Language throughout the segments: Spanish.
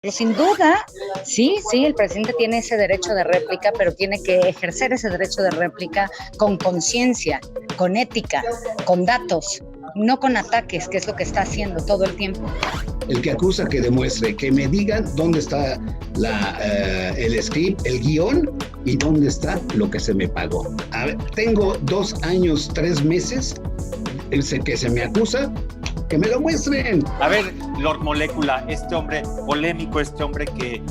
Pero sin duda, sí, sí, el presidente tiene ese derecho de réplica, pero tiene que ejercer ese derecho de réplica con conciencia, con ética, con datos, no con ataques, que es lo que está haciendo todo el tiempo. El que acusa que demuestre, que me digan dónde está el script, el guión y dónde está lo que se me pagó. A ver, tengo 2 años, 3 meses que se me acusa, que me lo muestren. A ver, Lord Molécula, este hombre polémico, este hombre que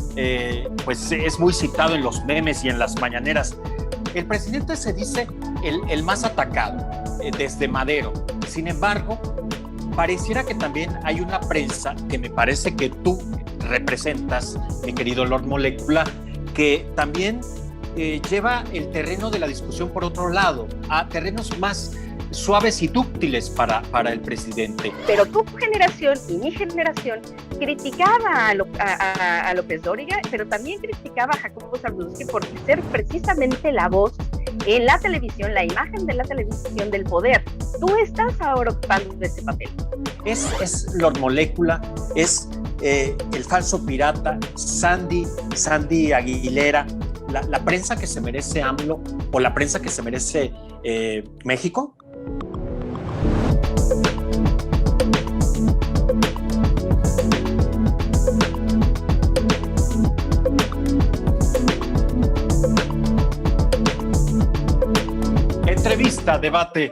pues es muy citado en los memes y en las mañaneras. El presidente se dice el más atacado desde Madero. Sin embargo, pareciera que también hay una prensa que me parece que tú representas, mi querido Lord Molécula, que también lleva el terreno de la discusión por otro lado, a terrenos más suaves y dúctiles para el presidente. Pero tu generación y mi generación criticaba a López Dóriga, pero también criticaba a Jacobo Zabludowski por ser precisamente la voz en la televisión, la imagen de la televisión del poder. Tú estás ahora ocupando ese papel. Es Lord Molécula, es el falso pirata, Sandy Aguilera, la prensa que se merece AMLO o la prensa que se merece México. Entrevista, debate,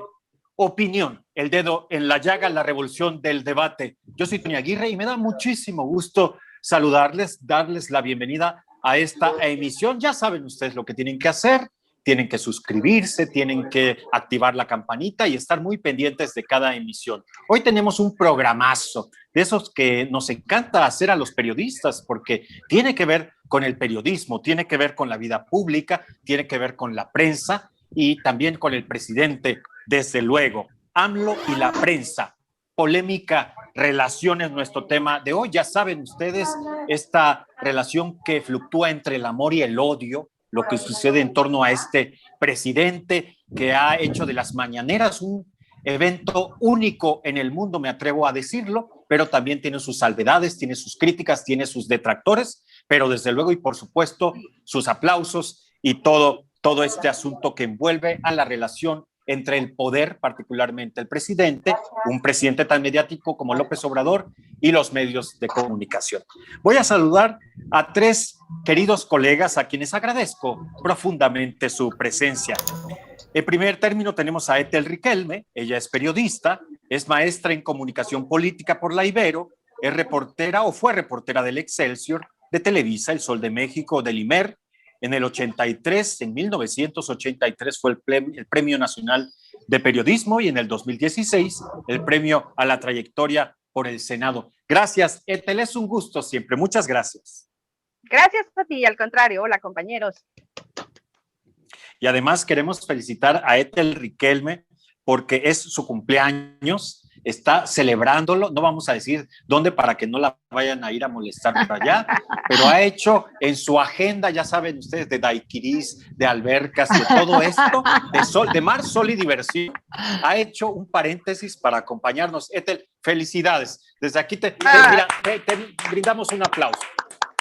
opinión, el dedo en la llaga, la revolución del debate. Yo soy Tony Aguirre y me da muchísimo gusto saludarles, darles la bienvenida a esta emisión. Ya saben ustedes lo que tienen que hacer, tienen que suscribirse, tienen que activar la campanita y estar muy pendientes de cada emisión. Hoy tenemos un programazo de esos que nos encanta hacer a los periodistas porque tiene que ver con el periodismo, tiene que ver con la vida pública, tiene que ver con la prensa y también con el presidente, desde luego. AMLO y la prensa, polémica relación es nuestro tema de hoy. Ya saben ustedes, esta relación que fluctúa entre el amor y el odio, lo que sucede en torno a este presidente que ha hecho de las mañaneras un evento único en el mundo, me atrevo a decirlo, pero también tiene sus salvedades, tiene sus críticas, tiene sus detractores, pero desde luego y por supuesto sus aplausos y todo este asunto que envuelve a la relación entre el poder, particularmente el presidente, un presidente tan mediático como López Obrador y los medios de comunicación. Voy a saludar a 3 queridos colegas a quienes agradezco profundamente su presencia. En primer término tenemos a Ethel Riquelme, ella es periodista, es maestra en comunicación política por la Ibero, es reportera o fue reportera del Excelsior, de Televisa, El Sol de México, del IMER. En el 83, en 1983 fue el Premio Nacional de Periodismo y en el 2016 el Premio a la Trayectoria por el Senado. Gracias, Ethel, es un gusto siempre. Muchas gracias. Gracias a ti, al contrario. Hola, compañeros. Y además queremos felicitar a Ethel Riquelme porque es su cumpleaños, está celebrándolo, no vamos a decir dónde para que no la vayan a ir a molestar por allá, pero ha hecho en su agenda, ya saben ustedes, de daiquiris, de albercas, de todo esto, de mar, sol y diversión, ha hecho un paréntesis para acompañarnos. Ethel, felicidades. Desde aquí te brindamos un aplauso.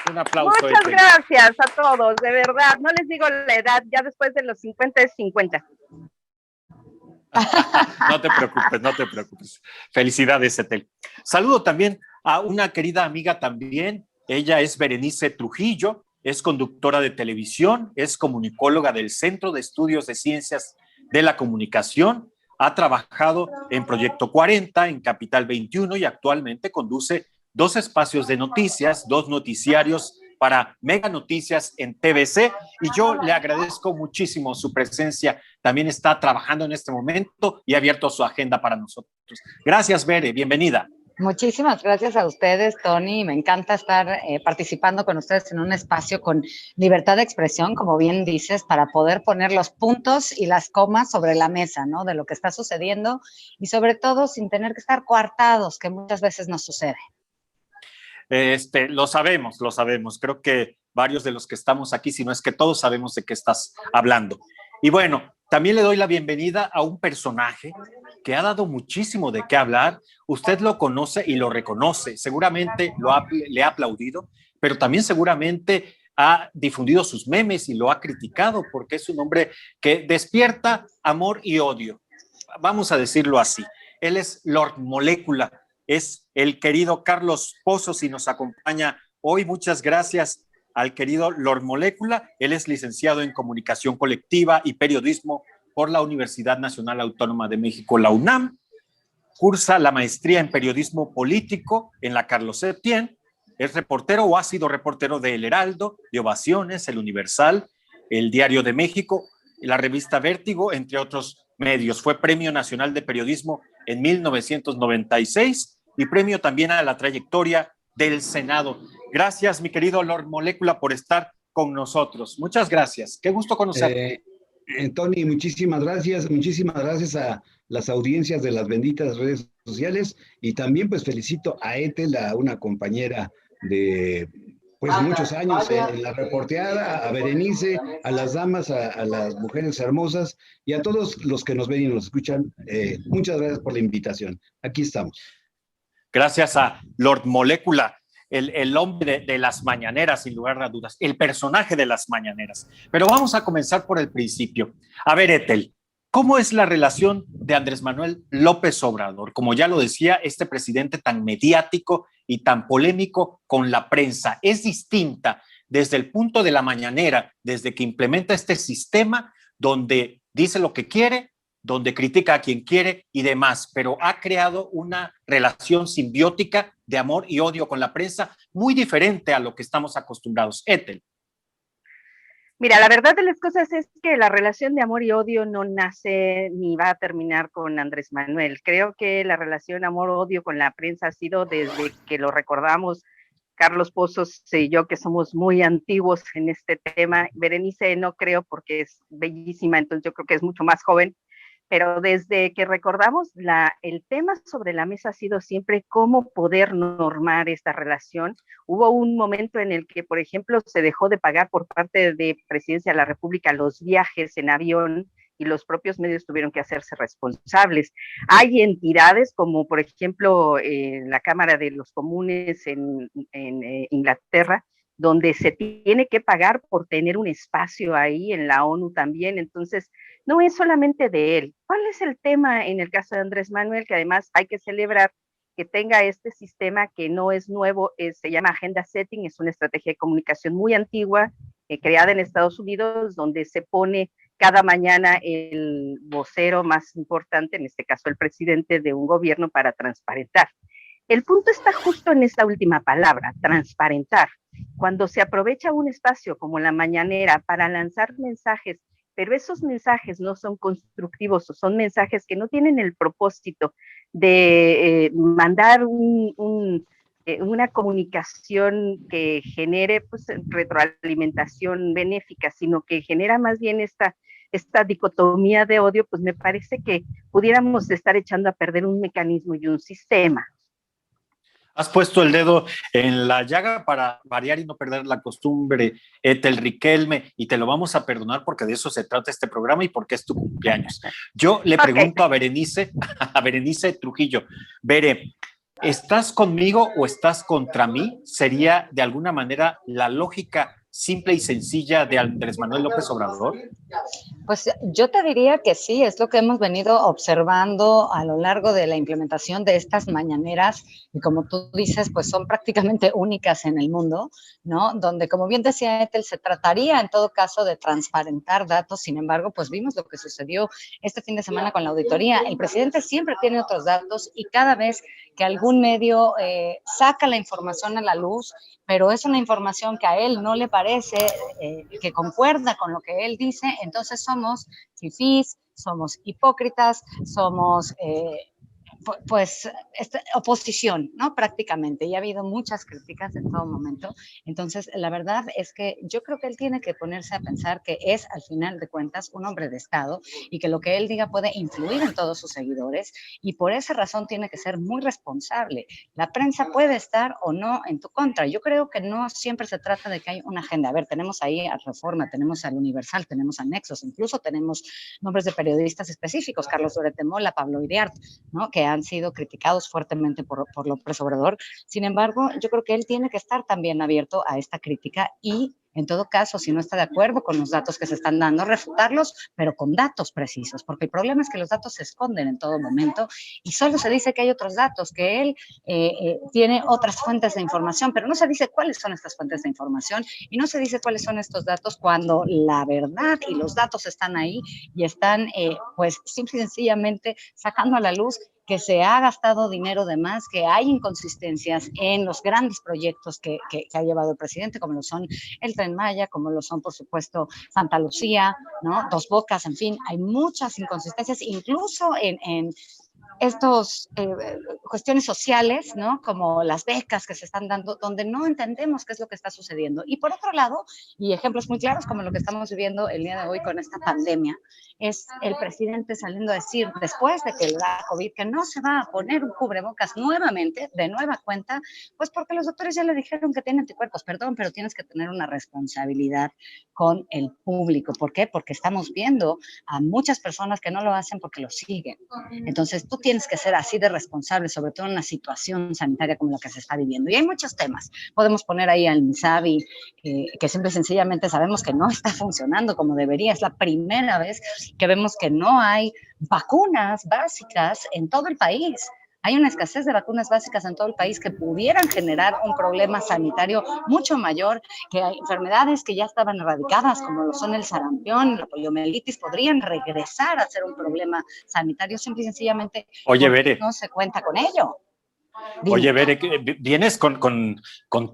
Un aplauso. Muchas gracias a todos, de verdad. No les digo la edad, ya después de los 50 es 50. No te preocupes, no te preocupes. Felicidades, Ethel. Saludo también a una querida amiga también. Ella es Berenice Trujillo, es conductora de televisión, es comunicóloga del Centro de Estudios de Ciencias de la Comunicación, ha trabajado en Proyecto 40, en Capital 21 y actualmente conduce 2 espacios de noticias, 2 noticiarios para Mega Noticias en TVC y yo le agradezco muchísimo su presencia. También está trabajando en este momento y ha abierto su agenda para nosotros. Gracias, Bere, bienvenida. Muchísimas gracias a ustedes, Tony. Me encanta estar participando con ustedes en un espacio con libertad de expresión, como bien dices, para poder poner los puntos y las comas sobre la mesa, ¿no? De lo que está sucediendo y sobre todo sin tener que estar coartados, que muchas veces nos sucede. Lo sabemos. Creo que varios de los que estamos aquí, si no es que todos sabemos de qué estás hablando. Y bueno, también le doy la bienvenida a un personaje que ha dado muchísimo de qué hablar. Usted lo conoce y lo reconoce. Seguramente le ha aplaudido. pero también seguramente ha difundido sus memes y lo ha criticado porque es un hombre que despierta amor y odio. Vamos a decirlo así. Él es Lord Molécula, es el querido Carlos Pozos y nos acompaña hoy. Muchas gracias al querido Lord Molécula. Él es licenciado en Comunicación Colectiva y Periodismo por la Universidad Nacional Autónoma de México, la UNAM. Cursa la maestría en Periodismo Político en la Carlos Septién. Es reportero o ha sido reportero de El Heraldo, de Ovaciones, El Universal, El Diario de México, la revista Vértigo, entre otros medios. Fue Premio Nacional de Periodismo en 1996 y premio también a la trayectoria del Senado. Gracias, mi querido Lord Molécula, por estar con nosotros. Muchas gracias. Qué gusto conocerte. Tony, muchísimas gracias a las audiencias de las benditas redes sociales y también pues felicito a Ethel, a una compañera de pues muchos años en la reporteada, a Berenice, a las damas, a las mujeres hermosas y a todos los que nos ven y nos escuchan. Muchas gracias por la invitación. Aquí estamos. Gracias a Lord Molécula, el hombre de las mañaneras, sin lugar a dudas, el personaje de las mañaneras. Pero vamos a comenzar por el principio. A ver, Ethel, ¿cómo es la relación de Andrés Manuel López Obrador? Como ya lo decía, este presidente tan mediático y tan polémico con la prensa. ¿Es distinta desde el punto de la mañanera, desde que implementa este sistema donde dice lo que quiere, donde critica a quien quiere y demás, pero ha creado una relación simbiótica de amor y odio con la prensa muy diferente a lo que estamos acostumbrados? Ethel. Mira, la verdad de las cosas es que la relación de amor y odio no nace ni va a terminar con Andrés Manuel. Creo que la relación amor-odio con la prensa ha sido desde que lo recordamos Carlos Pozos y yo, que somos muy antiguos en este tema. Berenice no creo porque es bellísima, entonces yo creo que es mucho más joven. Pero desde que recordamos, el tema sobre la mesa ha sido siempre cómo poder normar esta relación. Hubo un momento en el que, por ejemplo, se dejó de pagar por parte de Presidencia de la República los viajes en avión y los propios medios tuvieron que hacerse responsables. Hay entidades como, por ejemplo, la Cámara de los Comunes en Inglaterra, donde se tiene que pagar por tener un espacio ahí, en la ONU también. Entonces, no es solamente de él. ¿Cuál es el tema en el caso de Andrés Manuel? Que además hay que celebrar que tenga este sistema que no es nuevo, se llama Agenda Setting, es una estrategia de comunicación muy antigua, creada en Estados Unidos, donde se pone cada mañana el vocero más importante, en este caso el presidente de un gobierno, para transparentar. El punto está justo en esta última palabra, transparentar. Cuando se aprovecha un espacio como la mañanera para lanzar mensajes, pero esos mensajes no son constructivos o son mensajes que no tienen el propósito de mandar una comunicación que genere pues, retroalimentación benéfica, sino que genera más bien esta dicotomía de odio, pues me parece que pudiéramos estar echando a perder un mecanismo y un sistema. Has puesto el dedo en la llaga para variar y no perder la costumbre, Ethel Riquelme, y te lo vamos a perdonar porque de eso se trata este programa y porque es tu cumpleaños. Yo le pregunto a Berenice Trujillo, Bere, ¿estás conmigo o estás contra mí? Sería de alguna manera la lógica simple y sencilla de Andrés Manuel López Obrador. Pues yo te diría que sí, es lo que hemos venido observando a lo largo de la implementación de estas mañaneras y como tú dices, pues son prácticamente únicas en el mundo, ¿no? Donde, como bien decía Ethel, se trataría en todo caso de transparentar datos, sin embargo, pues vimos lo que sucedió este fin de semana con la auditoría. El presidente siempre tiene otros datos y cada vez que algún medio saca la información a la luz, pero es una información que a él no le parece que concuerda con lo que él dice, entonces somos fifís, somos hipócritas, somos oposición, ¿no? Prácticamente, y ha habido muchas críticas en todo momento. Entonces, la verdad es que yo creo que él tiene que ponerse a pensar que es, al final de cuentas, un hombre de Estado y que lo que él diga puede influir en todos sus seguidores y por esa razón tiene que ser muy responsable. La prensa puede estar o no en tu contra. Yo creo que no siempre se trata de que hay una agenda. A ver, tenemos ahí a Reforma, tenemos al Universal, tenemos a Nexos, incluso tenemos nombres de periodistas específicos, Carlos Loret de Mola, Pablo Iriart, ¿no? Que han sido criticados fuertemente por López Obrador. Sin embargo, yo creo que él tiene que estar también abierto a esta crítica y, en todo caso, si no está de acuerdo con los datos que se están dando, refutarlos, pero con datos precisos, porque el problema es que los datos se esconden en todo momento y solo se dice que hay otros datos, que él tiene otras fuentes de información, pero no se dice cuáles son estas fuentes de información y no se dice cuáles son estos datos cuando la verdad y los datos están ahí y están, pues, simple y sencillamente sacando a la luz que se ha gastado dinero de más, que hay inconsistencias en los grandes proyectos que ha llevado el presidente, como lo son el Tren Maya, como lo son, por supuesto, Santa Lucía, ¿no? Dos Bocas, en fin, hay muchas inconsistencias, incluso en estos cuestiones sociales, ¿no? Como las becas que se están dando, donde no entendemos qué es lo que está sucediendo. Y por otro lado, y ejemplos muy claros como lo que estamos viviendo el día de hoy con esta pandemia, es el presidente saliendo a decir, después de que le da COVID, que no se va a poner un cubrebocas nuevamente, de nueva cuenta, pues porque los doctores ya le dijeron que tiene anticuerpos. Perdón, pero tienes que tener una responsabilidad con el público. ¿Por qué? Porque estamos viendo a muchas personas que no lo hacen porque lo siguen. Entonces, tú tienes que ser así de responsable, sobre todo en una situación sanitaria como la que se está viviendo. Y hay muchos temas. Podemos poner ahí al INSABI, que simple y sencillamente sabemos que no está funcionando como debería. Es la primera vez que vemos que no hay vacunas básicas en todo el país. Hay una escasez de vacunas básicas en todo el país que pudieran generar un problema sanitario mucho mayor, que hay enfermedades que ya estaban erradicadas, como lo son el sarampión, la poliomielitis, podrían regresar a ser un problema sanitario simple y sencillamente. Oye, Bere, no se cuenta con ello. Dime. Oye, Bere, vienes con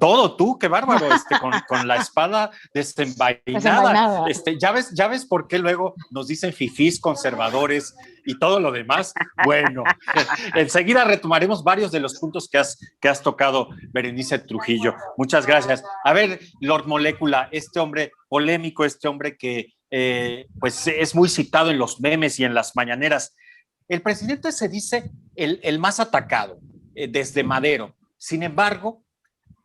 todo tú, qué bárbaro, con la espada desenvainada. ¿Ya ves por qué luego nos dicen fifís, conservadores y todo lo demás? Bueno, enseguida retomaremos varios de los puntos que has tocado, Berenice Trujillo. Muchas gracias. A ver, Lord Molécula, este hombre polémico, este hombre que pues es muy citado en los memes y en las mañaneras. El presidente se dice el más atacado desde Madero. Sin embargo,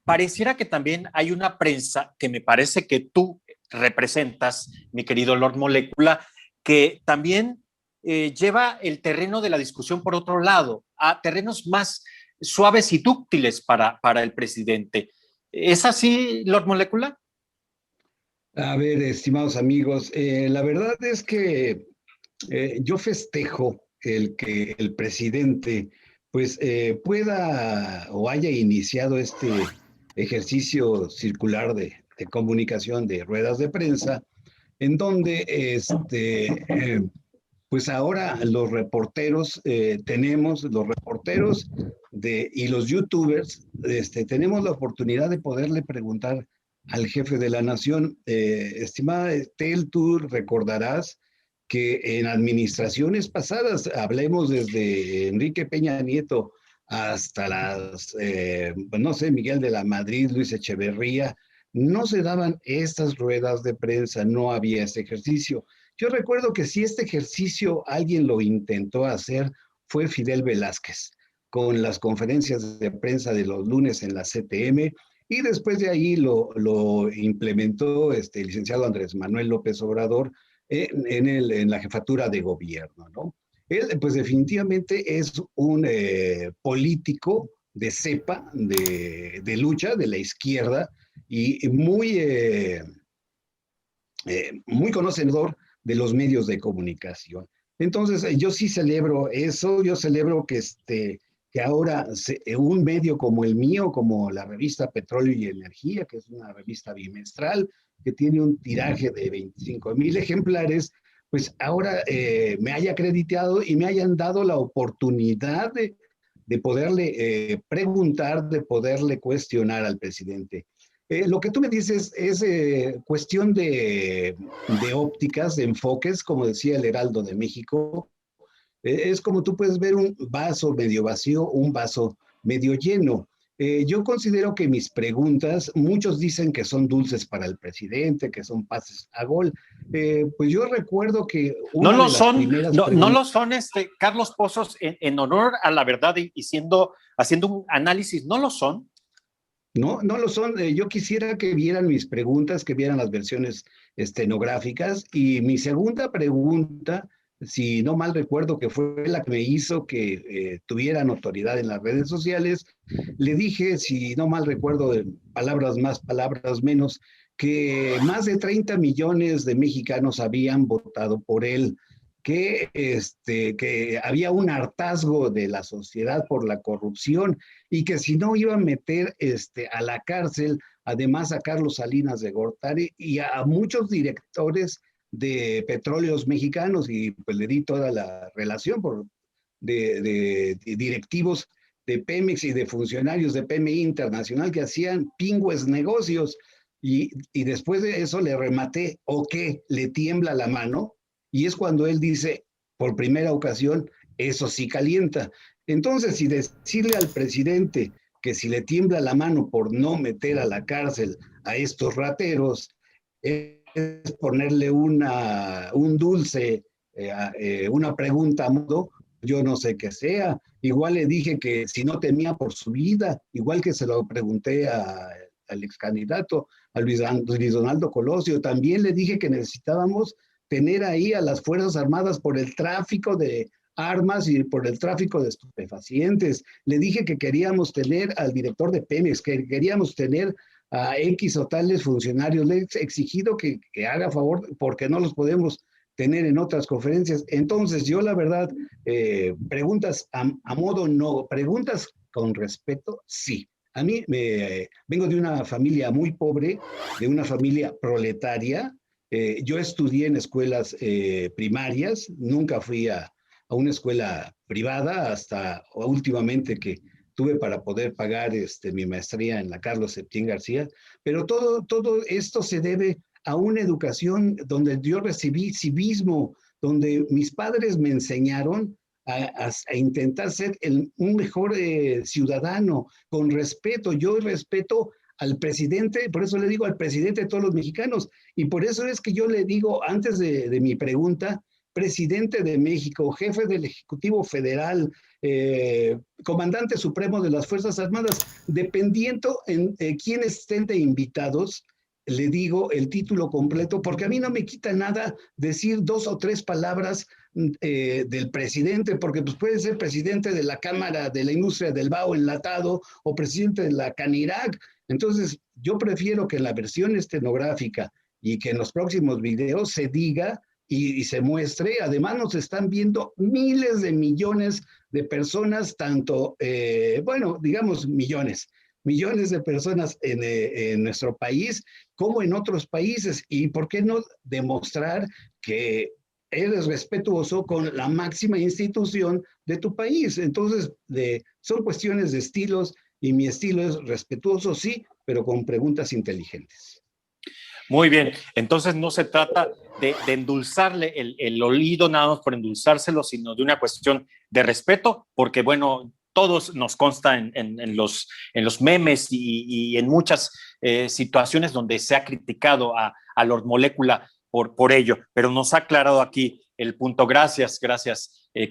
pareciera que también hay una prensa que me parece que tú representas, mi querido Lord Molécula, que también lleva el terreno de la discusión por otro lado, a terrenos más suaves y dúctiles para el presidente. ¿Es así, Lord Molécula? A ver, estimados amigos, la verdad es que yo festejo el que el presidente pues pueda o haya iniciado este ejercicio circular de comunicación de ruedas de prensa, en donde pues ahora los reporteros tenemos, los reporteros y los youtubers, tenemos la oportunidad de poderle preguntar al jefe de la nación. Estimada Tel, tú recordarás que en administraciones pasadas, hablemos desde Enrique Peña Nieto hasta no sé, Miguel de la Madrid, Luis Echeverría, no se daban estas ruedas de prensa, no había ese ejercicio. Yo recuerdo que si este ejercicio alguien lo intentó hacer, fue Fidel Velázquez, con las conferencias de prensa de los lunes en la CTM, y después de ahí lo implementó el licenciado Andrés Manuel López Obrador, en la jefatura de gobierno, ¿no? Él, pues definitivamente es un político de cepa, de lucha, de la izquierda, y muy conocedor de los medios de comunicación. Entonces, yo sí celebro eso, yo celebro que ahora un medio como el mío, como la revista Petróleo y Energía, que es una revista bimestral, que tiene un tiraje de 25,000 ejemplares, pues ahora me haya acreditado y me hayan dado la oportunidad de poderle preguntar, de poderle cuestionar al presidente. Lo que tú me dices es cuestión de ópticas, de enfoques, como decía el Heraldo de México. Es como tú puedes ver un vaso medio vacío, un vaso medio lleno. Yo considero que mis preguntas, muchos dicen que son dulces para el presidente, que son pases a gol. Pues yo recuerdo que no lo son, Carlos Pozos, en honor a la verdad y haciendo un análisis, ¿no lo son? No, no lo son. Yo quisiera que vieran mis preguntas, que vieran las versiones estenográficas. Y mi segunda pregunta si no mal recuerdo, que fue la que me hizo que tuviera notoriedad en las redes sociales. Le dije, si no mal recuerdo, palabras más, palabras menos, que más de 30 millones de mexicanos habían votado por él, que había un hartazgo de la sociedad por la corrupción y que si no iba a meter a la cárcel, además a Carlos Salinas de Gortari y a muchos directores de petróleos mexicanos, y pues le di toda la relación de directivos de Pemex y de funcionarios de PMI Internacional que hacían pingües negocios, y después de eso le rematé, ¿o qué? Le tiembla la mano, y es cuando él dice, por primera ocasión, eso sí calienta. Entonces, si decirle al presidente que si le tiembla la mano por no meter a la cárcel a estos rateros, es ponerle un dulce, una pregunta a modo, yo no sé qué sea. Igual le dije que si no temía por su vida, igual que se lo pregunté al ex candidato, a Luis Donaldo Colosio, también le dije que necesitábamos tener ahí a las Fuerzas Armadas por el tráfico de armas y por el tráfico de estupefacientes. Le dije que queríamos tener al director de Pemex, que queríamos tener a X o tales funcionarios. Le he exigido que haga favor porque no los podemos tener en otras conferencias. Entonces, yo la verdad, preguntas a modo no, preguntas con respeto, sí. A mí vengo de una familia muy pobre, de una familia proletaria. Yo estudié en escuelas primarias, nunca fui a una escuela privada hasta últimamente que tuve para poder pagar mi maestría en la Carlos Septién García, pero todo esto se debe a una educación donde yo recibí civismo, donde mis padres me enseñaron a intentar ser un mejor ciudadano, con respeto. Yo respeto al presidente, por eso le digo al presidente de todos los mexicanos, y por eso es que yo le digo, antes de mi pregunta, presidente de México, jefe del Ejecutivo Federal, comandante supremo de las Fuerzas Armadas, dependiendo en quiénes estén de invitados, le digo el título completo, porque a mí no me quita nada decir 2 o 3 palabras del presidente, porque pues puede ser presidente de la Cámara de la Industria del Bao Enlatado o presidente de la Canirac. Entonces, yo prefiero que en la versión estenográfica y que en los próximos videos se diga y se muestre. Además, nos están viendo miles de millones de personas, tanto, bueno, digamos millones de personas en nuestro país como en otros países. Y por qué no demostrar que eres respetuoso con la máxima institución de tu país. Entonces, son cuestiones de estilos, y mi estilo es respetuoso, sí, pero con preguntas inteligentes. Muy bien, entonces no se trata de endulzarle el oído nada más por endulzárselo, sino de una cuestión de respeto, porque bueno, todos nos consta en los memes y en muchas situaciones donde se ha criticado a Lord Molécula por ello, pero nos ha aclarado aquí el punto. Gracias,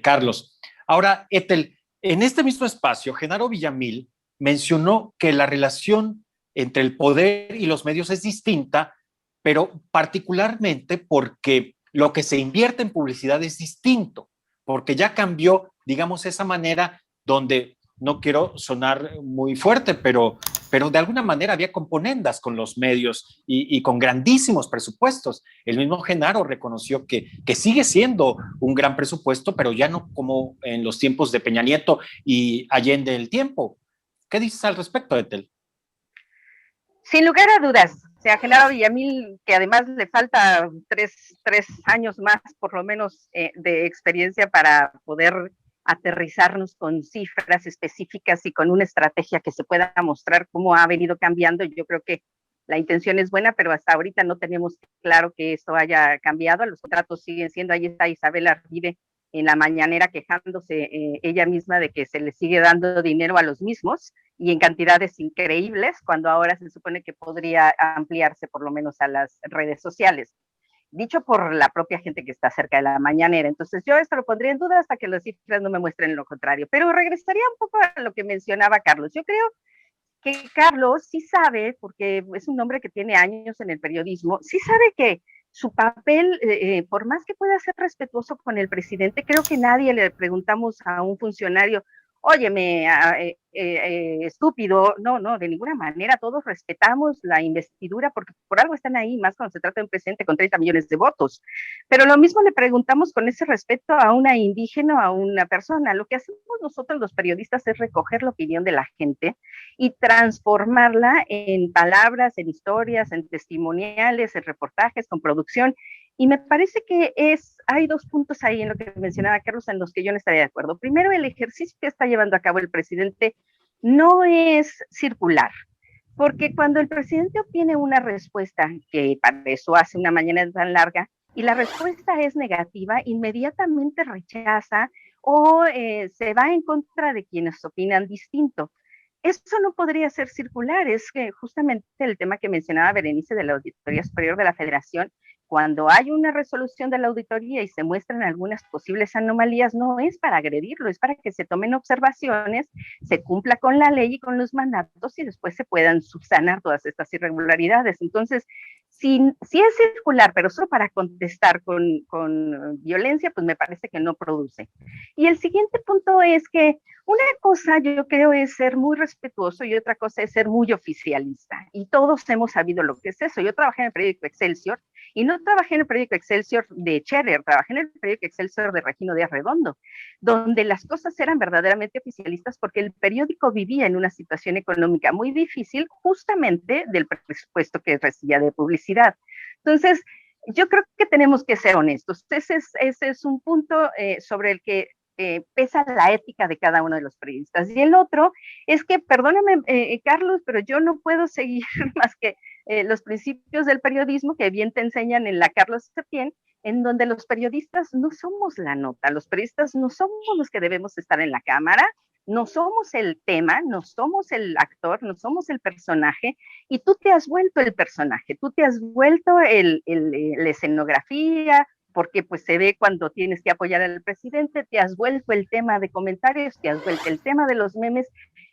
Carlos. Ahora, Ethel, en este mismo espacio, Genaro Villamil mencionó que la relación entre el poder y los medios es distinta, pero particularmente porque lo que se invierte en publicidad es distinto, porque ya cambió, digamos, esa manera donde, no quiero sonar muy fuerte, pero de alguna manera había componendas con los medios y con grandísimos presupuestos. El mismo Genaro reconoció que sigue siendo un gran presupuesto, pero ya no como en los tiempos de Peña Nieto y Allende el tiempo. ¿Qué dices al respecto, Ethel? Sin lugar a dudas, o sea, Genaro Villamil, que además le falta tres años más, por lo menos, de experiencia para poder aterrizarnos con cifras específicas y con una estrategia que se pueda mostrar cómo ha venido cambiando. Yo creo que la intención es buena, pero hasta ahorita no tenemos claro que esto haya cambiado. Los contratos siguen siendo, ahí está Isabel Arvide en la mañanera quejándose ella misma de que se le sigue dando dinero a los mismos y en cantidades increíbles, cuando ahora se supone que podría ampliarse por lo menos a las redes sociales. Dicho por la propia gente que está cerca de la mañanera. Entonces yo esto lo pondría en duda hasta que las cifras no me muestren lo contrario. Pero regresaría un poco a lo que mencionaba Carlos. Yo creo que Carlos sí sabe, porque es un hombre que tiene años en el periodismo, sí sabe que su papel, por más que pueda ser respetuoso con el presidente, creo que nadie le preguntamos a un funcionario, óyeme, estúpido, no, de ninguna manera, todos respetamos la investidura porque por algo están ahí, más cuando se trata de un presidente con 30 millones de votos. Pero lo mismo le preguntamos con ese respeto a una indígena o a una persona. Lo que hacemos nosotros los periodistas es recoger la opinión de la gente y transformarla en palabras, en historias, en testimoniales, en reportajes, con producción. Y me parece que hay dos puntos ahí en lo que mencionaba Carlos en los que yo no estaría de acuerdo. Primero, el ejercicio que está llevando a cabo el presidente no es circular, porque cuando el presidente obtiene una respuesta, que para eso hace una mañana tan larga, y la respuesta es negativa, inmediatamente rechaza o se va en contra de quienes opinan distinto. Eso no podría ser circular, es que justamente el tema que mencionaba Berenice de la Auditoría Superior de la Federación, cuando hay una resolución de la auditoría y se muestran algunas posibles anomalías, no es para agredirlo, es para que se tomen observaciones, se cumpla con la ley y con los mandatos y después se puedan subsanar todas estas irregularidades. Entonces, si es circular, pero solo para contestar con violencia, pues me parece que no produce. Y el siguiente punto es que una cosa yo creo es ser muy respetuoso y otra cosa es ser muy oficialista. Y todos hemos sabido lo que es eso. Yo trabajé en el periódico Excelsior y no trabajé en el periódico Excelsior de Scherer, trabajé en el periódico Excelsior de Regino Díaz Redondo, donde las cosas eran verdaderamente oficialistas porque el periódico vivía en una situación económica muy difícil justamente del presupuesto que recibía de publicidad. Entonces, yo creo que tenemos que ser honestos. Ese es un punto sobre el que pesa la ética de cada uno de los periodistas. Y el otro es que, perdóname, Carlos, pero yo no puedo seguir más que los principios del periodismo que bien te enseñan en la Carlos Septién, en donde los periodistas no somos la nota, los periodistas no somos los que debemos estar en la cámara, no somos el tema, no somos el actor, no somos el personaje, y tú te has vuelto el personaje, tú te has vuelto la escenografía, porque pues se ve cuando tienes que apoyar al presidente, te has vuelto el tema de comentarios, te has vuelto el tema de los memes,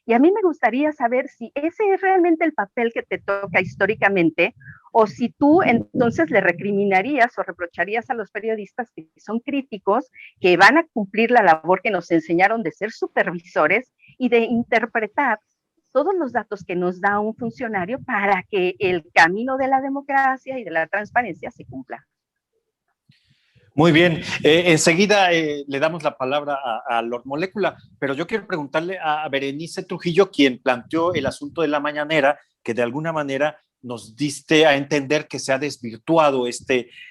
y a mí me gustaría saber si ese es realmente el papel que te toca históricamente, o si tú entonces le recriminarías o reprocharías a los periodistas que son críticos, que van a cumplir la labor que nos enseñaron de ser supervisores y de interpretar todos los datos que nos da un funcionario para que el camino de la democracia y de la transparencia se cumpla. Muy bien, enseguida le damos la palabra a Lord Molécula, pero yo quiero preguntarle a Berenice Trujillo, quien planteó el asunto de la mañanera, que de alguna manera nos diste a entender que se ha desvirtuado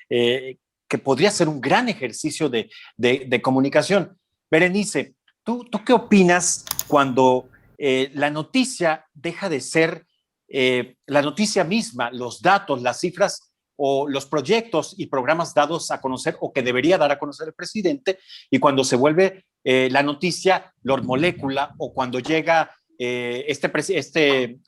que podría ser un gran ejercicio de comunicación. Berenice, ¿tú qué opinas cuando la noticia deja de ser la noticia misma, los datos, las cifras o los proyectos y programas dados a conocer o que debería dar a conocer el presidente, y cuando se vuelve la noticia Lord Molécula, o cuando llega este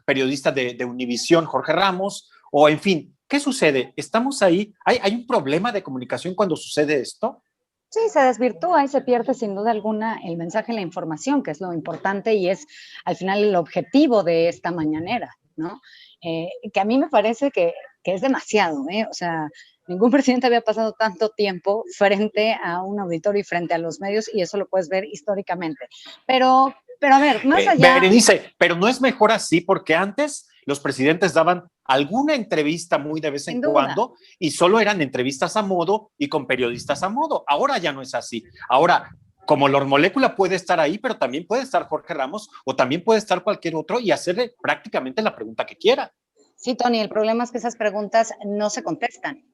periodista de Univisión, Jorge Ramos, o en fin, ¿qué sucede? ¿Estamos ahí? ¿Hay un problema de comunicación cuando sucede esto? Sí, se desvirtúa y se pierde sin duda alguna el mensaje, la información, que es lo importante y es al final el objetivo de esta mañanera, ¿no? Que a mí me parece que es demasiado, ¿eh? O sea, ningún presidente había pasado tanto tiempo frente a un auditorio y frente a los medios, y eso lo puedes ver históricamente. Pero a ver, más allá... Berenice, pero no es mejor así, porque antes los presidentes daban alguna entrevista muy de vez en cuando y solo eran entrevistas a modo y con periodistas a modo. Ahora ya no es así. Ahora, como Lord Molécula puede estar ahí, pero también puede estar Jorge Ramos o también puede estar cualquier otro y hacerle prácticamente la pregunta que quiera. Sí, Tony, el problema es que esas preguntas no se contestan.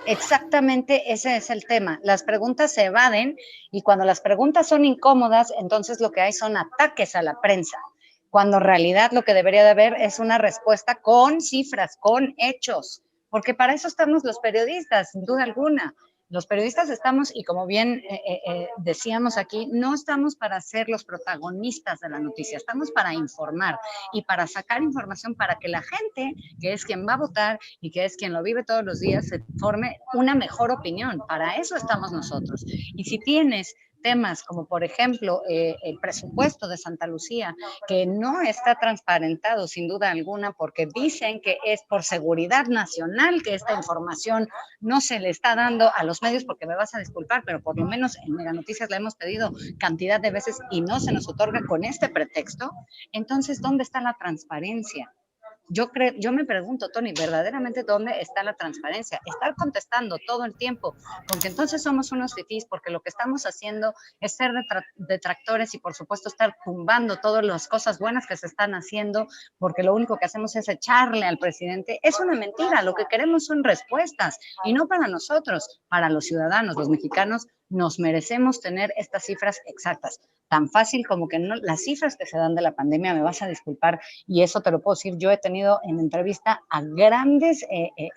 Exactamente ese es el tema. Las preguntas se evaden y cuando las preguntas son incómodas, entonces lo que hay son ataques a la prensa, cuando en realidad lo que debería de haber es una respuesta con cifras, con hechos, porque para eso estamos los periodistas, sin duda alguna. Los periodistas estamos, y como bien decíamos aquí, no estamos para ser los protagonistas de la noticia, estamos para informar y para sacar información para que la gente, que es quien va a votar y que es quien lo vive todos los días, se forme una mejor opinión. Para eso estamos nosotros. Y si tienes temas como por ejemplo el presupuesto de Santa Lucía, que no está transparentado sin duda alguna porque dicen que es por seguridad nacional que esta información no se le está dando a los medios, porque me vas a disculpar, pero por lo menos en Mega Noticias la hemos pedido cantidad de veces y no se nos otorga con este pretexto. Entonces, ¿dónde está la transparencia? Yo me pregunto, Tony, verdaderamente, ¿dónde está la transparencia? Estar contestando todo el tiempo con que entonces somos unos fifís, porque lo que estamos haciendo es ser detractores y, por supuesto, estar tumbando todas las cosas buenas que se están haciendo, porque lo único que hacemos es echarle al presidente. Es una mentira. Lo que queremos son respuestas, y no para nosotros, para los ciudadanos, los mexicanos. Nos merecemos tener estas cifras exactas. Tan fácil como que no, las cifras que se dan de la pandemia, me vas a disculpar, y eso te lo puedo decir, yo he tenido en entrevista a grandes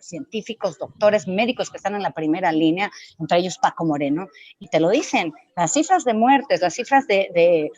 científicos, doctores, médicos que están en la primera línea, entre ellos Paco Moreno, y te lo dicen, las cifras de muertes, las cifras de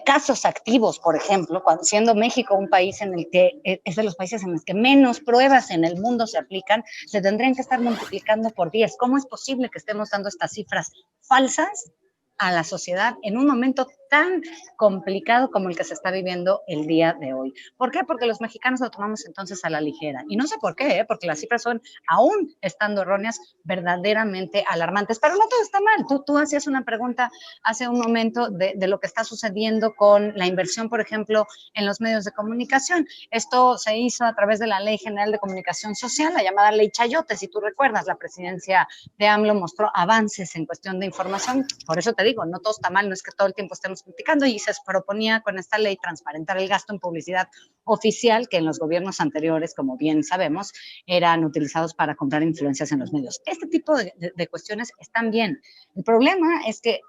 casos activos, por ejemplo, siendo México un país en el que es de los países en los que menos pruebas en el mundo se aplican, se tendrían que estar multiplicando por 10. ¿Cómo es posible que estemos dando estas cifras falsas a la sociedad en un momento tan complicado como el que se está viviendo el día de hoy? ¿Por qué? Porque los mexicanos lo tomamos entonces a la ligera. Y no sé por qué, porque las cifras son, aún estando erróneas, verdaderamente alarmantes. Pero no todo está mal. Tú hacías una pregunta hace un momento de lo que está sucediendo con la inversión, por ejemplo, en los medios de comunicación. Esto se hizo a través de la Ley General de Comunicación Social, la llamada Ley Chayote. Si tú recuerdas, la presidencia de AMLO mostró avances en cuestión de información. Por eso te digo, no todo está mal, no es que todo el tiempo estemos criticando, y se proponía con esta ley transparentar el gasto en publicidad oficial que en los gobiernos anteriores, como bien sabemos, eran utilizados para comprar influencias en los medios. Este tipo de cuestiones están bien. El problema es que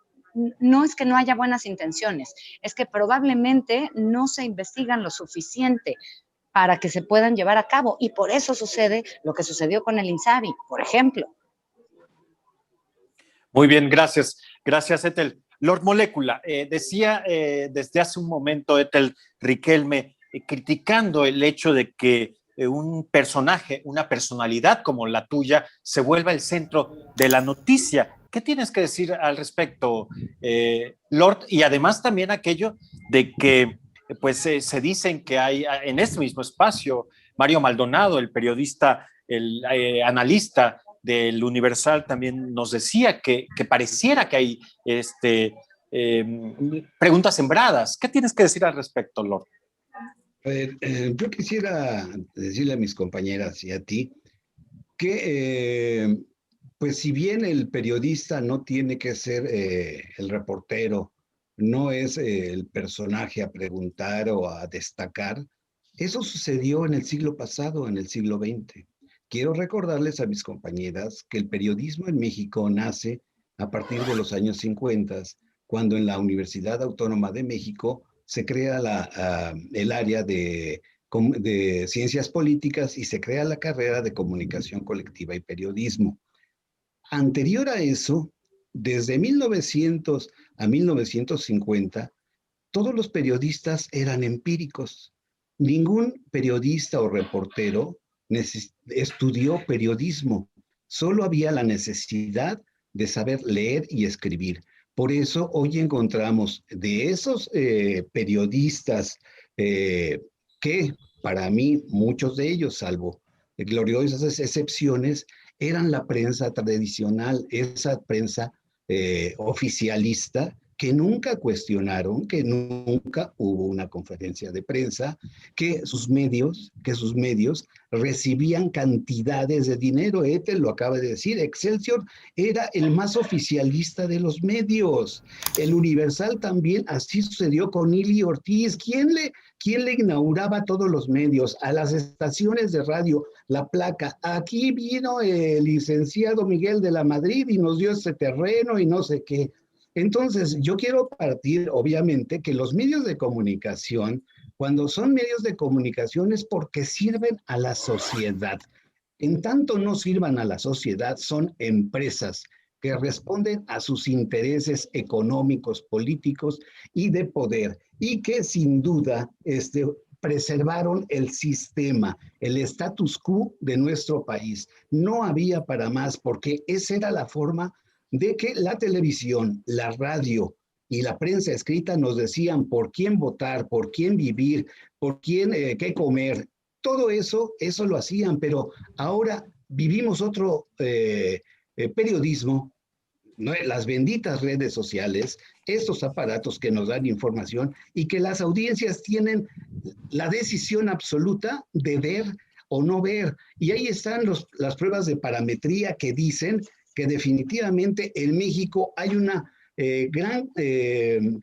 no es que no haya buenas intenciones, es que probablemente no se investigan lo suficiente para que se puedan llevar a cabo, y por eso sucede lo que sucedió con el INSABI, por ejemplo. Muy bien, gracias. Gracias, Ethel. Lord Molécula, decía desde hace un momento Ethel Riquelme, criticando el hecho de que un personaje, una personalidad como la tuya, se vuelva el centro de la noticia. ¿Qué tienes que decir al respecto, Lord? Y además también aquello de que pues se dicen que hay en este mismo espacio, Mario Maldonado, el periodista, el analista del Universal, también nos decía que pareciera que hay preguntas sembradas. ¿Qué tienes que decir al respecto, Lord? Yo quisiera decirle a mis compañeras y a ti que, pues si bien el periodista no tiene que ser el reportero, no es el personaje a preguntar o a destacar, eso sucedió en el siglo pasado, en el siglo XX. Quiero recordarles a mis compañeras que el periodismo en México nace a partir de los años 50, cuando en la Universidad Autónoma de México se crea el área de ciencias políticas y se crea la carrera de comunicación colectiva y periodismo. Anterior a eso, desde 1900 a 1950, todos los periodistas eran empíricos. Ningún periodista o reportero estudió periodismo. Solo había la necesidad de saber leer y escribir. Por eso hoy encontramos de esos periodistas que para mí muchos de ellos, salvo gloriosas excepciones, eran la prensa tradicional, esa prensa oficialista, que nunca cuestionaron, que nunca hubo una conferencia de prensa, que sus medios recibían cantidades de dinero. Ethel lo acaba de decir, Excelsior era el más oficialista de los medios. El Universal también, así sucedió con Ili Ortiz. ¿Quién le inauguraba todos los medios? A las estaciones de radio, la placa. Aquí vino el licenciado Miguel de la Madrid y nos dio ese terreno y no sé qué. Entonces, yo quiero partir, obviamente, que los medios de comunicación, cuando son medios de comunicación es porque sirven a la sociedad. En tanto no sirvan a la sociedad, son empresas que responden a sus intereses económicos, políticos y de poder, y que sin duda preservaron el sistema, el status quo de nuestro país. No había para más, porque esa era la forma de que la televisión, la radio y la prensa escrita nos decían por quién votar, por quién vivir, por quién qué comer. Todo eso lo hacían, pero ahora vivimos otro periodismo, ¿no? Las benditas redes sociales, estos aparatos que nos dan información y que las audiencias tienen la decisión absoluta de ver o no ver. Y ahí están las pruebas de parametría que dicen que definitivamente en México hay una gran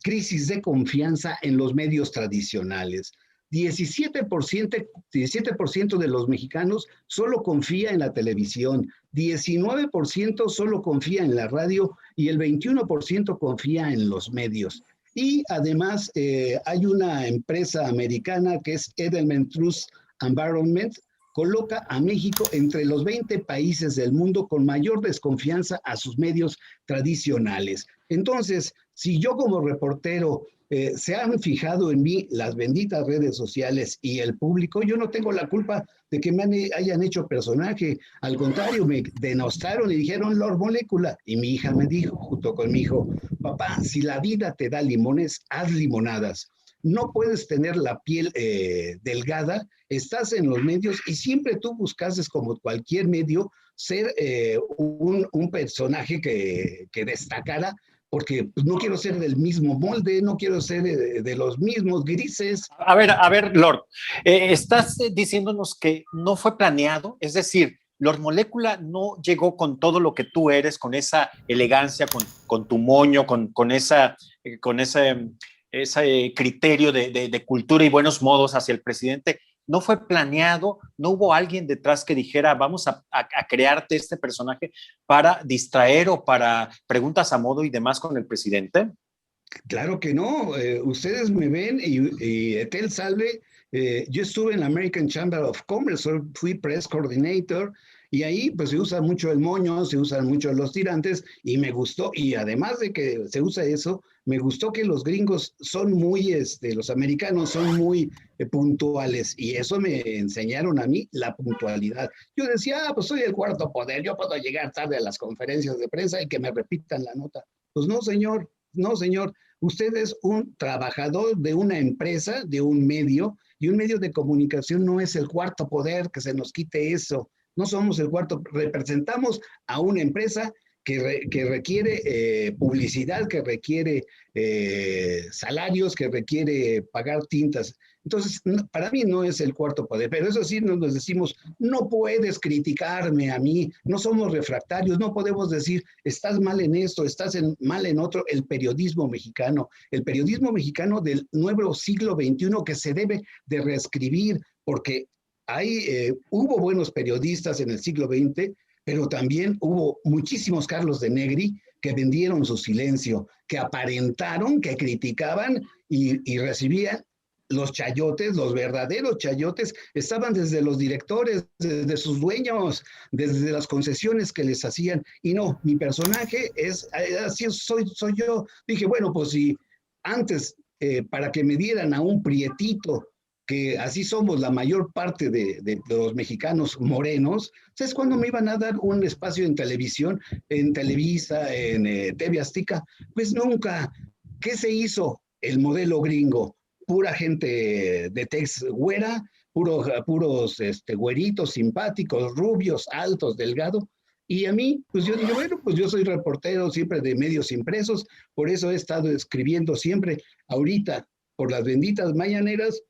crisis de confianza en los medios tradicionales. 17% de los mexicanos solo confía en la televisión, 19% solo confía en la radio y el 21% confía en los medios. Y además hay una empresa americana que es Edelman Trust Environment, coloca a México entre los 20 países del mundo con mayor desconfianza a sus medios tradicionales. Entonces, si yo como reportero se han fijado en mí las benditas redes sociales y el público, yo no tengo la culpa de que me hayan hecho personaje. Al contrario, me denostaron y dijeron Lord Molécula. Y mi hija me dijo, junto con mi hijo, papá, si la vida te da limones, haz limonadas. No puedes tener la piel delgada, estás en los medios y siempre tú buscaste, como cualquier medio, ser un personaje que destacara, porque pues, no quiero ser del mismo molde, no quiero ser de los mismos grises. A ver, Lord, estás diciéndonos que no fue planeado, es decir, Lord Molécula no llegó con todo lo que tú eres, con esa elegancia, con tu moño, con ese criterio de cultura y buenos modos hacia el presidente. No fue planeado, no hubo alguien detrás que dijera vamos a crearte este personaje para distraer o para preguntas a modo y demás con el presidente. Claro que no, ustedes me ven y Etel Salve, yo estuve en la American Chamber of Commerce, fui press coordinator y ahí pues se usa mucho el moño, se usan mucho los tirantes y me gustó, y además de que se usa eso, me gustó que los gringos son muy, los americanos son muy puntuales y eso me enseñaron a mí, la puntualidad. Yo decía, pues soy el cuarto poder, yo puedo llegar tarde a las conferencias de prensa y que me repitan la nota. Pues no, señor. No, señor, usted es un trabajador de una empresa, de un medio, y un medio de comunicación no es el cuarto poder, que se nos quite eso. No somos el cuarto, representamos a una empresa que requiere publicidad, que requiere salarios, que requiere pagar tintas. Entonces, para mí no es el cuarto poder, pero eso sí nos decimos, no puedes criticarme a mí, no somos refractarios, no podemos decir, estás mal en esto, estás mal en otro. El periodismo mexicano del nuevo siglo XXI que se debe de reescribir, porque hubo buenos periodistas en el siglo XX, pero también hubo muchísimos Carlos de Negri que vendieron su silencio, que aparentaron, que criticaban y recibían. Los chayotes, los verdaderos chayotes, estaban desde los directores, desde sus dueños, desde las concesiones que les hacían. Y no, mi personaje es, así soy yo. Dije, bueno, pues si antes, para que me dieran a un prietito, que así somos la mayor parte de los mexicanos morenos, ¿sabes cuándo me iban a dar un espacio en televisión, en Televisa, en TV Azteca? Pues nunca. ¿Qué se hizo? El modelo gringo. Pura gente de tez güera, puros güeritos simpáticos, rubios, altos, delgados. Y a mí, pues yo dije, bueno, pues yo soy reportero siempre de medios impresos, por eso he estado escribiendo siempre. Ahorita, por las benditas mañaneras,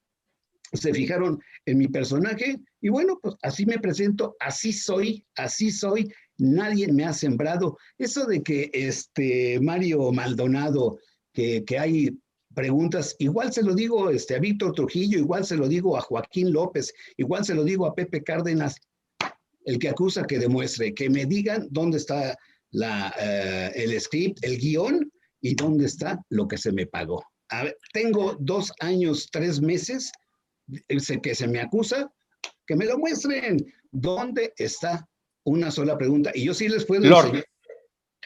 se fijaron en mi personaje y bueno, pues así me presento, así soy, nadie me ha sembrado. Eso de que Mario Maldonado, que hay preguntas, igual se lo digo a Víctor Trujillo, igual se lo digo a Joaquín López, igual se lo digo a Pepe Cárdenas, el que acusa que demuestre, que me digan dónde está el script, el guión, y dónde está lo que se me pagó. A ver, tengo 2 años, 3 meses que se me acusa, que me lo muestren. ¿Dónde está? Una sola pregunta. Y yo sí les puedo enseñar.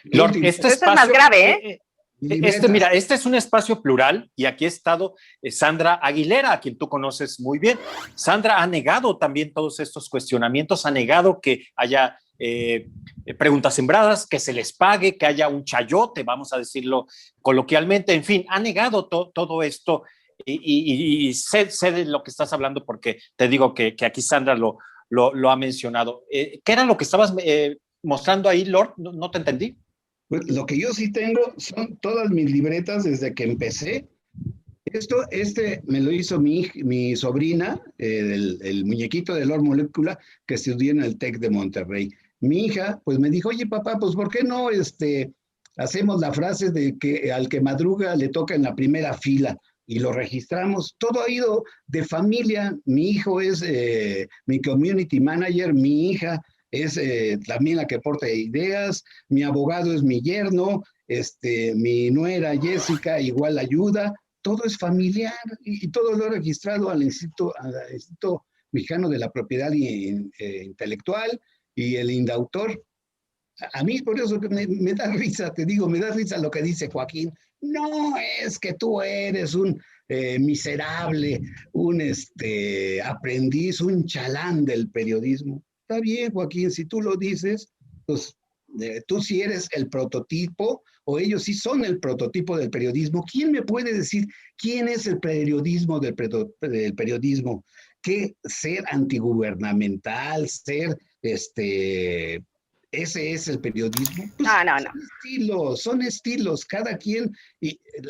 Lord, este espacio es más grave, ¿eh? Mira, este es un espacio plural y aquí ha estado Sandra Aguilera, a quien tú conoces muy bien. Sandra ha negado también todos estos cuestionamientos, ha negado que haya preguntas sembradas, que se les pague, que haya un chayote, vamos a decirlo coloquialmente, en fin, ha negado todo esto y sé de lo que estás hablando porque te digo que aquí Sandra lo ha mencionado. ¿Qué era lo que estabas mostrando ahí, Lord? No te entendí. Pues lo que yo sí tengo son todas mis libretas desde que empecé. Me lo hizo mi sobrina, el muñequito de Lord Molecula, que estudió en el TEC de Monterrey. Mi hija, pues me dijo, oye papá, pues ¿por qué no hacemos la frase de que al que madruga le toca en la primera fila? Y lo registramos. Todo ha ido de familia. Mi hijo es mi community manager, mi hija es también la que aporta ideas, mi abogado es mi yerno, mi nuera Jessica igual ayuda. Todo es familiar y todo lo he registrado al Instituto Mexicano de la Propiedad Intelectual y el INDAUTOR. A mí por eso que me da risa, te digo, me da risa lo que dice Joaquín. No es que tú eres un miserable, un aprendiz, un chalán del periodismo. Está bien, Joaquín, si tú lo dices, pues tú sí eres el prototipo, o ellos sí son el prototipo del periodismo. ¿Quién me puede decir quién es el periodismo del periodismo? ¿Qué ser antigubernamental, ser ese es el periodismo? Pues no. Son estilos, cada quien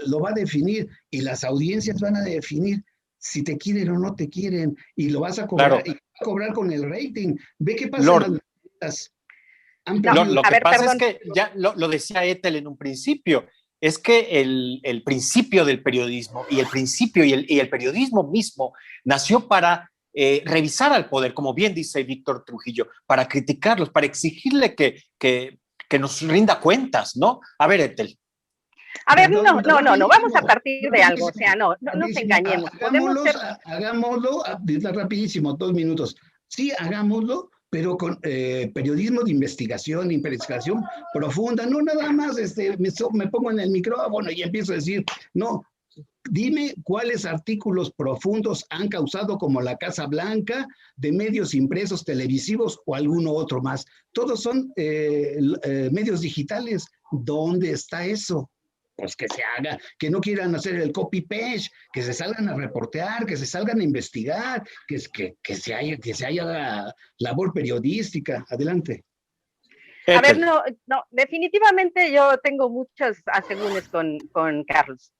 lo va a definir y las audiencias van a definir si te quieren o no te quieren y lo vas a cobrar, claro. y vas a cobrar con el rating. Ve qué pasa Lord, en las lo que pasa es que ya lo decía Ethel en un principio, es que el principio del periodismo y el principio y el periodismo mismo nació para revisar al poder, como bien dice Víctor Trujillo, para criticarlos, para exigirle que nos rinda cuentas, ¿no? A ver, Ethel. A ver, no, vamos a partir de algo, o sea, no nos engañemos. Hagámoslo, rapidísimo, 2 minutos. Sí, hagámoslo, pero con periodismo de investigación profunda, no nada más me pongo en el micrófono y empiezo a decir, no, dime cuáles artículos profundos han causado como la Casa Blanca, de medios impresos, televisivos o alguno otro más. Todos son medios digitales. ¿Dónde está eso? Pues que se haga, que no quieran hacer el copy-paste, que se salgan a reportear, que se salgan a investigar, que se haya labor periodística. Adelante. A ver, no, definitivamente yo tengo muchos asegúnes con Carlos.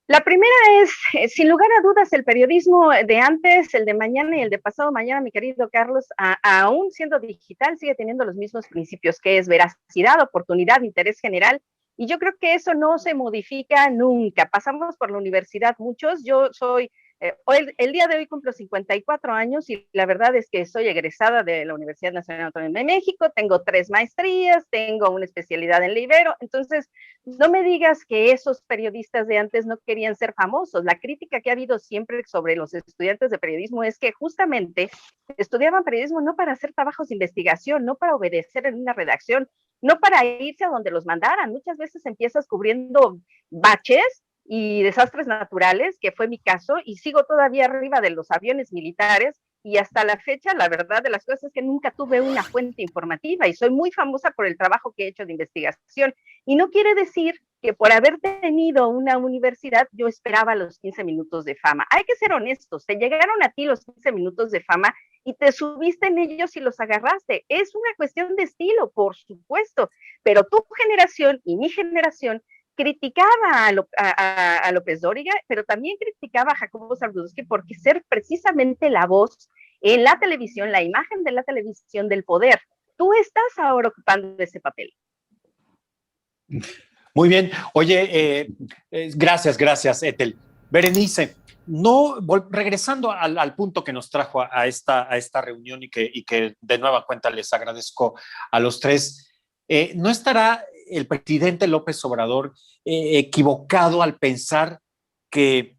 La primera es, sin lugar a dudas, el periodismo de antes, el de mañana y el de pasado mañana, mi querido Carlos, aún siendo digital, sigue teniendo los mismos principios, que es veracidad, oportunidad, interés general. Y yo creo que eso no se modifica nunca. Pasamos por la universidad muchos. Yo soy, el día de hoy cumplo 54 años y la verdad es que soy egresada de la Universidad Nacional Autónoma de México. Tengo 3 maestrías, tengo una especialidad en Libero. Entonces, no me digas que esos periodistas de antes no querían ser famosos. La crítica que ha habido siempre sobre los estudiantes de periodismo es que justamente estudiaban periodismo no para hacer trabajos de investigación, no para obedecer en una redacción, no para irse a donde los mandaran. Muchas veces empiezas cubriendo baches y desastres naturales, que fue mi caso, y sigo todavía arriba de los aviones militares, y hasta la fecha, la verdad de las cosas es que nunca tuve una fuente informativa, y soy muy famosa por el trabajo que he hecho de investigación, y no quiere decir que por haber tenido una universidad yo esperaba los 15 minutos de fama. Hay que ser honestos, te llegaron a ti los 15 minutos de fama y te subiste en ellos y los agarraste. Es una cuestión de estilo, por supuesto, pero tu generación y mi generación criticaba a López Dóriga, pero también criticaba a Jacobo Zabludowski porque ser precisamente la voz en la televisión, la imagen de la televisión del poder. Tú estás ahora ocupando ese papel. Muy bien. Oye, gracias, Ethel. Berenice, regresando al punto que nos trajo a esta reunión y que de nueva cuenta les agradezco a los 3, ¿no estará el presidente López Obrador equivocado al pensar que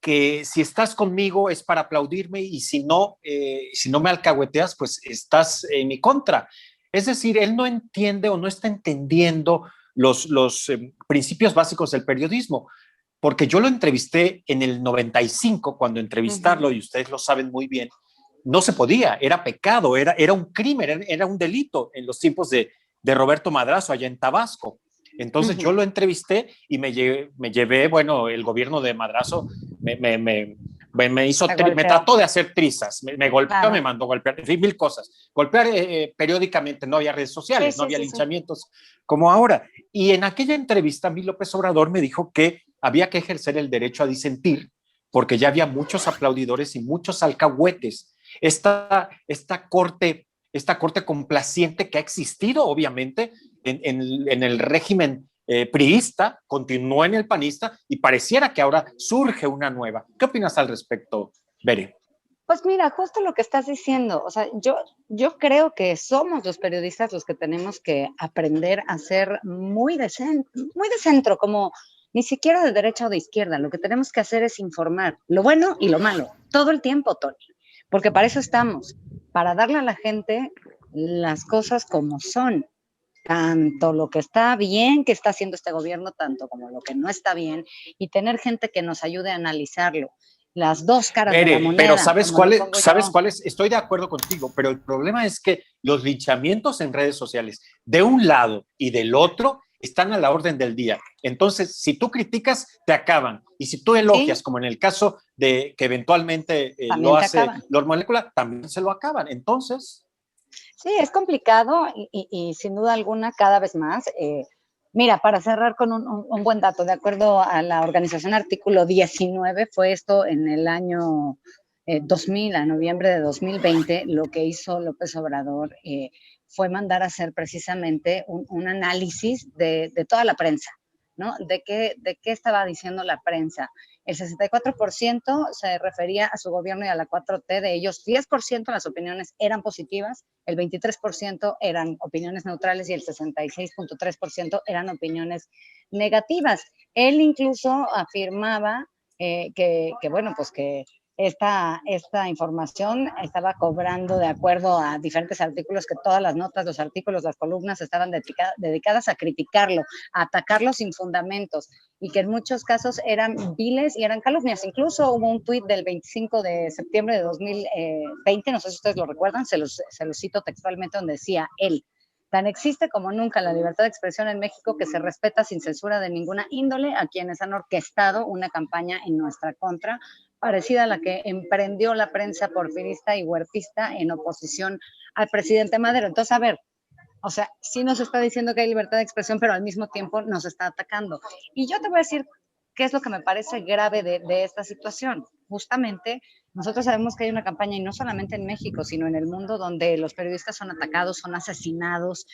si estás conmigo es para aplaudirme y si no me alcahueteas, pues estás en mi contra? Es decir, él no entiende o no está entendiendo los principios básicos del periodismo, porque yo lo entrevisté en el 95, cuando entrevistarlo, y ustedes lo saben muy bien, no se podía, era pecado, era un crimen, era un delito en los tiempos de Roberto Madrazo allá en Tabasco. Entonces yo lo entrevisté y me llevé, bueno, el gobierno de Madrazo me hizo, me trató de hacer trizas, me golpeó, claro. Me mandó golpear, en fin, 1000 cosas. Golpear periódicamente, no había redes sociales, sí, no había linchamientos como ahora. Y en aquella entrevista, a mí López Obrador me dijo que había que ejercer el derecho a disentir, porque ya había muchos aplaudidores y muchos alcahuetes. Esta corte complaciente que ha existido, obviamente, en el régimen priista, continuó en el panista y pareciera que ahora surge una nueva. ¿Qué opinas al respecto, Bere? Pues mira, justo lo que estás diciendo, o sea, yo creo que somos los periodistas los que tenemos que aprender a ser muy de centro, como ni siquiera de derecha o de izquierda. Lo que tenemos que hacer es informar lo bueno y lo malo, todo el tiempo, Tony, porque para eso estamos, para darle a la gente las cosas como son, tanto lo que está bien que está haciendo este gobierno, tanto como lo que no está bien, y tener gente que nos ayude a analizarlo. Las dos caras de la moneda. Pero ¿sabes cuál es? Estoy de acuerdo contigo, pero el problema es que los linchamientos en redes sociales, de un lado y del otro, están a la orden del día. Entonces, si tú criticas, te acaban. Y si tú elogias, ¿sí? Como en el caso de que eventualmente lo hace Lord Molécula, también se lo acaban. Entonces... Sí, es complicado y sin duda alguna cada vez más. Mira, para cerrar con un buen dato, de acuerdo a la organización Artículo 19, fue esto en el año 2000, a noviembre de 2020, lo que hizo López Obrador fue mandar a hacer precisamente un análisis de toda la prensa, ¿no? ¿De qué estaba diciendo la prensa? El 64% se refería a su gobierno y a la 4T, de ellos 10% las opiniones eran positivas, el 23% eran opiniones neutrales y el 66.3% eran opiniones negativas. Él incluso afirmaba que bueno, pues que esta información estaba cobrando de acuerdo a diferentes artículos, que todas las notas, los artículos, las columnas estaban dedicadas a criticarlo, a atacarlo sin fundamentos, y que en muchos casos eran viles y eran calumnias. Incluso hubo un tuit del 25 de septiembre de 2020, no sé si ustedes lo recuerdan, se los cito textualmente, donde decía él: tan existe como nunca la libertad de expresión en México, que se respeta sin censura de ninguna índole a quienes han orquestado una campaña en nuestra contra, parecida a la que emprendió la prensa porfirista y huertista en oposición al presidente Madero. Entonces, a ver, o sea, sí nos está diciendo que hay libertad de expresión, pero al mismo tiempo nos está atacando. Y yo te voy a decir qué es lo que me parece grave de esta situación. Justamente, nosotros sabemos que hay una campaña, y no solamente en México, sino en el mundo, donde los periodistas son atacados, son asesinados,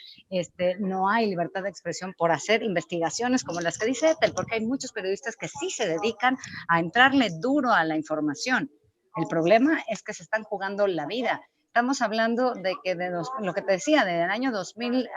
no hay libertad de expresión por hacer investigaciones como las que dice Ethel, porque hay muchos periodistas que sí se dedican a entrarle duro a la información. El problema es que se están jugando la vida. Estamos hablando de que lo que te decía, del año 2000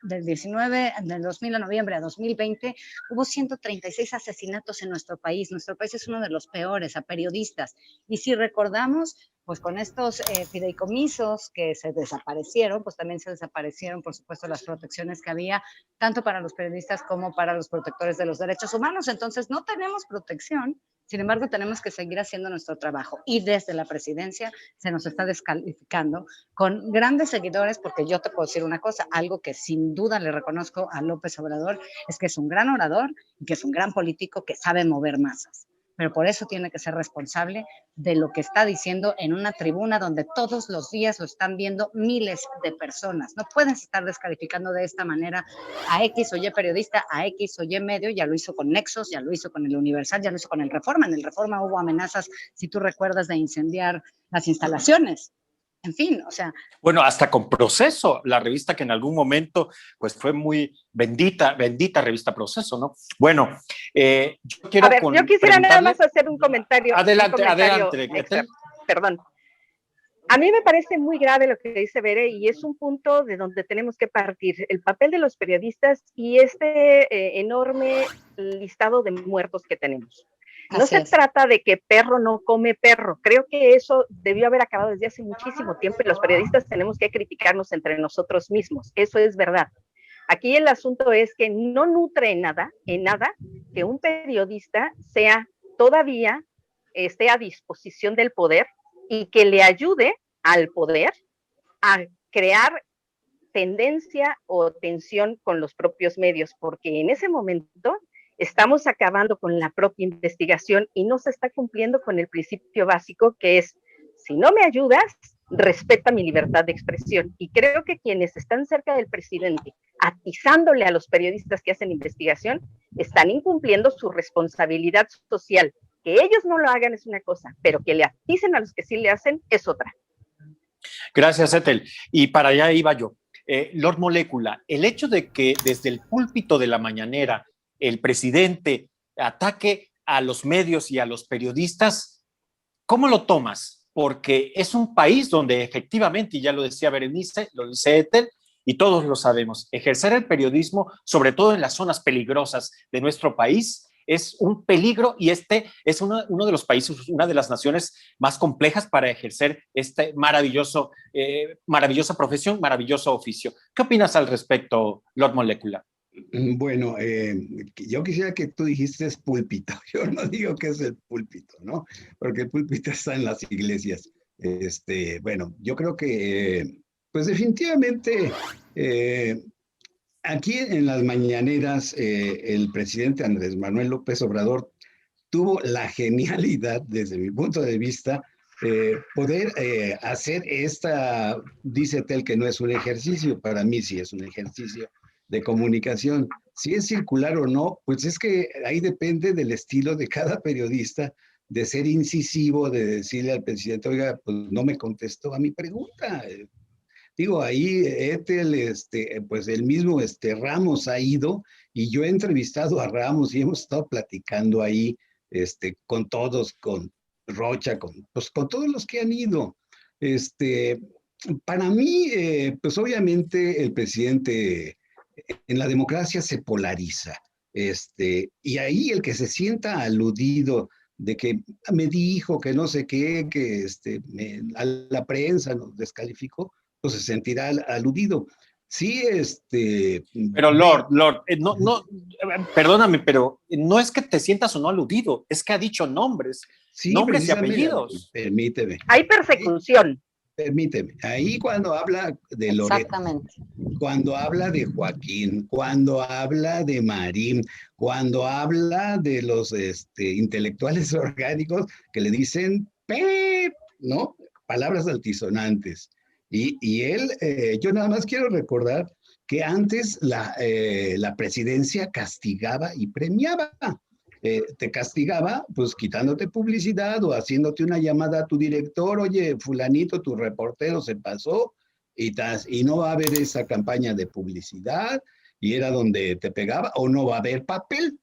del 2000 a noviembre a 2020, hubo 136 asesinatos en nuestro país. Nuestro país es uno de los peores a periodistas. Y si recordamos, pues con estos fideicomisos que se desaparecieron, pues también se desaparecieron, por supuesto, las protecciones que había, tanto para los periodistas como para los protectores de los derechos humanos. Entonces, no tenemos protección. Sin embargo, tenemos que seguir haciendo nuestro trabajo, y desde la presidencia se nos está descalificando con grandes seguidores, porque yo te puedo decir una cosa, algo que sin duda le reconozco a López Obrador, es que es un gran orador y que es un gran político que sabe mover masas. Pero por eso tiene que ser responsable de lo que está diciendo en una tribuna donde todos los días lo están viendo miles de personas. No puedes estar descalificando de esta manera a X o Y periodista, a X o Y medio. Ya lo hizo con Nexos, ya lo hizo con el Universal, ya lo hizo con el Reforma. En el Reforma hubo amenazas, si tú recuerdas, de incendiar las instalaciones. En fin, o sea... Bueno, hasta con Proceso, la revista que en algún momento pues fue muy bendita revista Proceso, ¿no? Bueno, yo quiero... A ver, yo quisiera nada más hacer un comentario. Adelante. Extra, perdón. A mí me parece muy grave lo que dice Bere, y es un punto de donde tenemos que partir. El papel de los periodistas y enorme listado de muertos que tenemos. No se trata de que perro no come perro. Creo que eso debió haber acabado desde hace muchísimo tiempo, y los periodistas tenemos que criticarnos entre nosotros mismos. Eso es verdad. Aquí el asunto es que no nutre en nada que un periodista todavía esté a disposición del poder y que le ayude al poder a crear tendencia o tensión con los propios medios, porque en ese momento estamos acabando con la propia investigación y no se está cumpliendo con el principio básico que es, si no me ayudas, respeta mi libertad de expresión. Y creo que quienes están cerca del presidente, atizándole a los periodistas que hacen investigación, están incumpliendo su responsabilidad social. Que ellos no lo hagan es una cosa, pero que le aticen a los que sí le hacen es otra. Gracias, Ethel. Y para allá iba yo. Lord Molécula, el hecho de que desde el púlpito de la mañanera el presidente ataque a los medios y a los periodistas, ¿cómo lo tomas? Porque es un país donde efectivamente, y ya lo decía Berenice, lo dice Ethel, y todos lo sabemos, ejercer el periodismo, sobre todo en las zonas peligrosas de nuestro país, es un peligro y este es uno de los países, una de las naciones más complejas para ejercer este maravillosa profesión, maravilloso oficio. ¿Qué opinas al respecto, Lord Molécula? Bueno, yo quisiera que tú dijiste es púlpito. Yo no digo que es el púlpito, ¿no? Porque el púlpito está en las iglesias. Bueno, yo creo que, pues definitivamente, aquí en las mañaneras, el presidente Andrés Manuel López Obrador tuvo la genialidad, desde mi punto de vista, poder hacer dice Tel que no es un ejercicio, para mí sí es un ejercicio de comunicación. Si es circular o no, pues es que ahí depende del estilo de cada periodista, de ser incisivo, de decirle al presidente, oiga, pues no me contestó a mi pregunta. Digo, ahí Ethel, pues el mismo Ramos ha ido y yo he entrevistado a Ramos y hemos estado platicando ahí con todos, con Rocha, pues con todos los que han ido. Para mí, pues obviamente el presidente en la democracia se polariza, y ahí el que se sienta aludido de que me dijo que no sé qué, que a la prensa nos descalificó, pues se sentirá aludido. Sí, Pero Lord, perdóname, pero no es que te sientas o no aludido, es que ha dicho nombres, sí, nombres y apellidos. Permíteme. Hay persecución. Permíteme, ahí cuando habla de Loret, cuando habla de Joaquín, cuando habla de Marín, cuando habla de los intelectuales orgánicos que le dicen Pep, ¿no? Palabras altisonantes. Y él, yo nada más quiero recordar que antes la presidencia castigaba y premiaba. Te castigaba, pues quitándote publicidad o haciéndote una llamada a tu director, oye, fulanito, tu reportero se pasó, y no va a haber esa campaña de publicidad, y era donde te pegaba, o no va a haber papel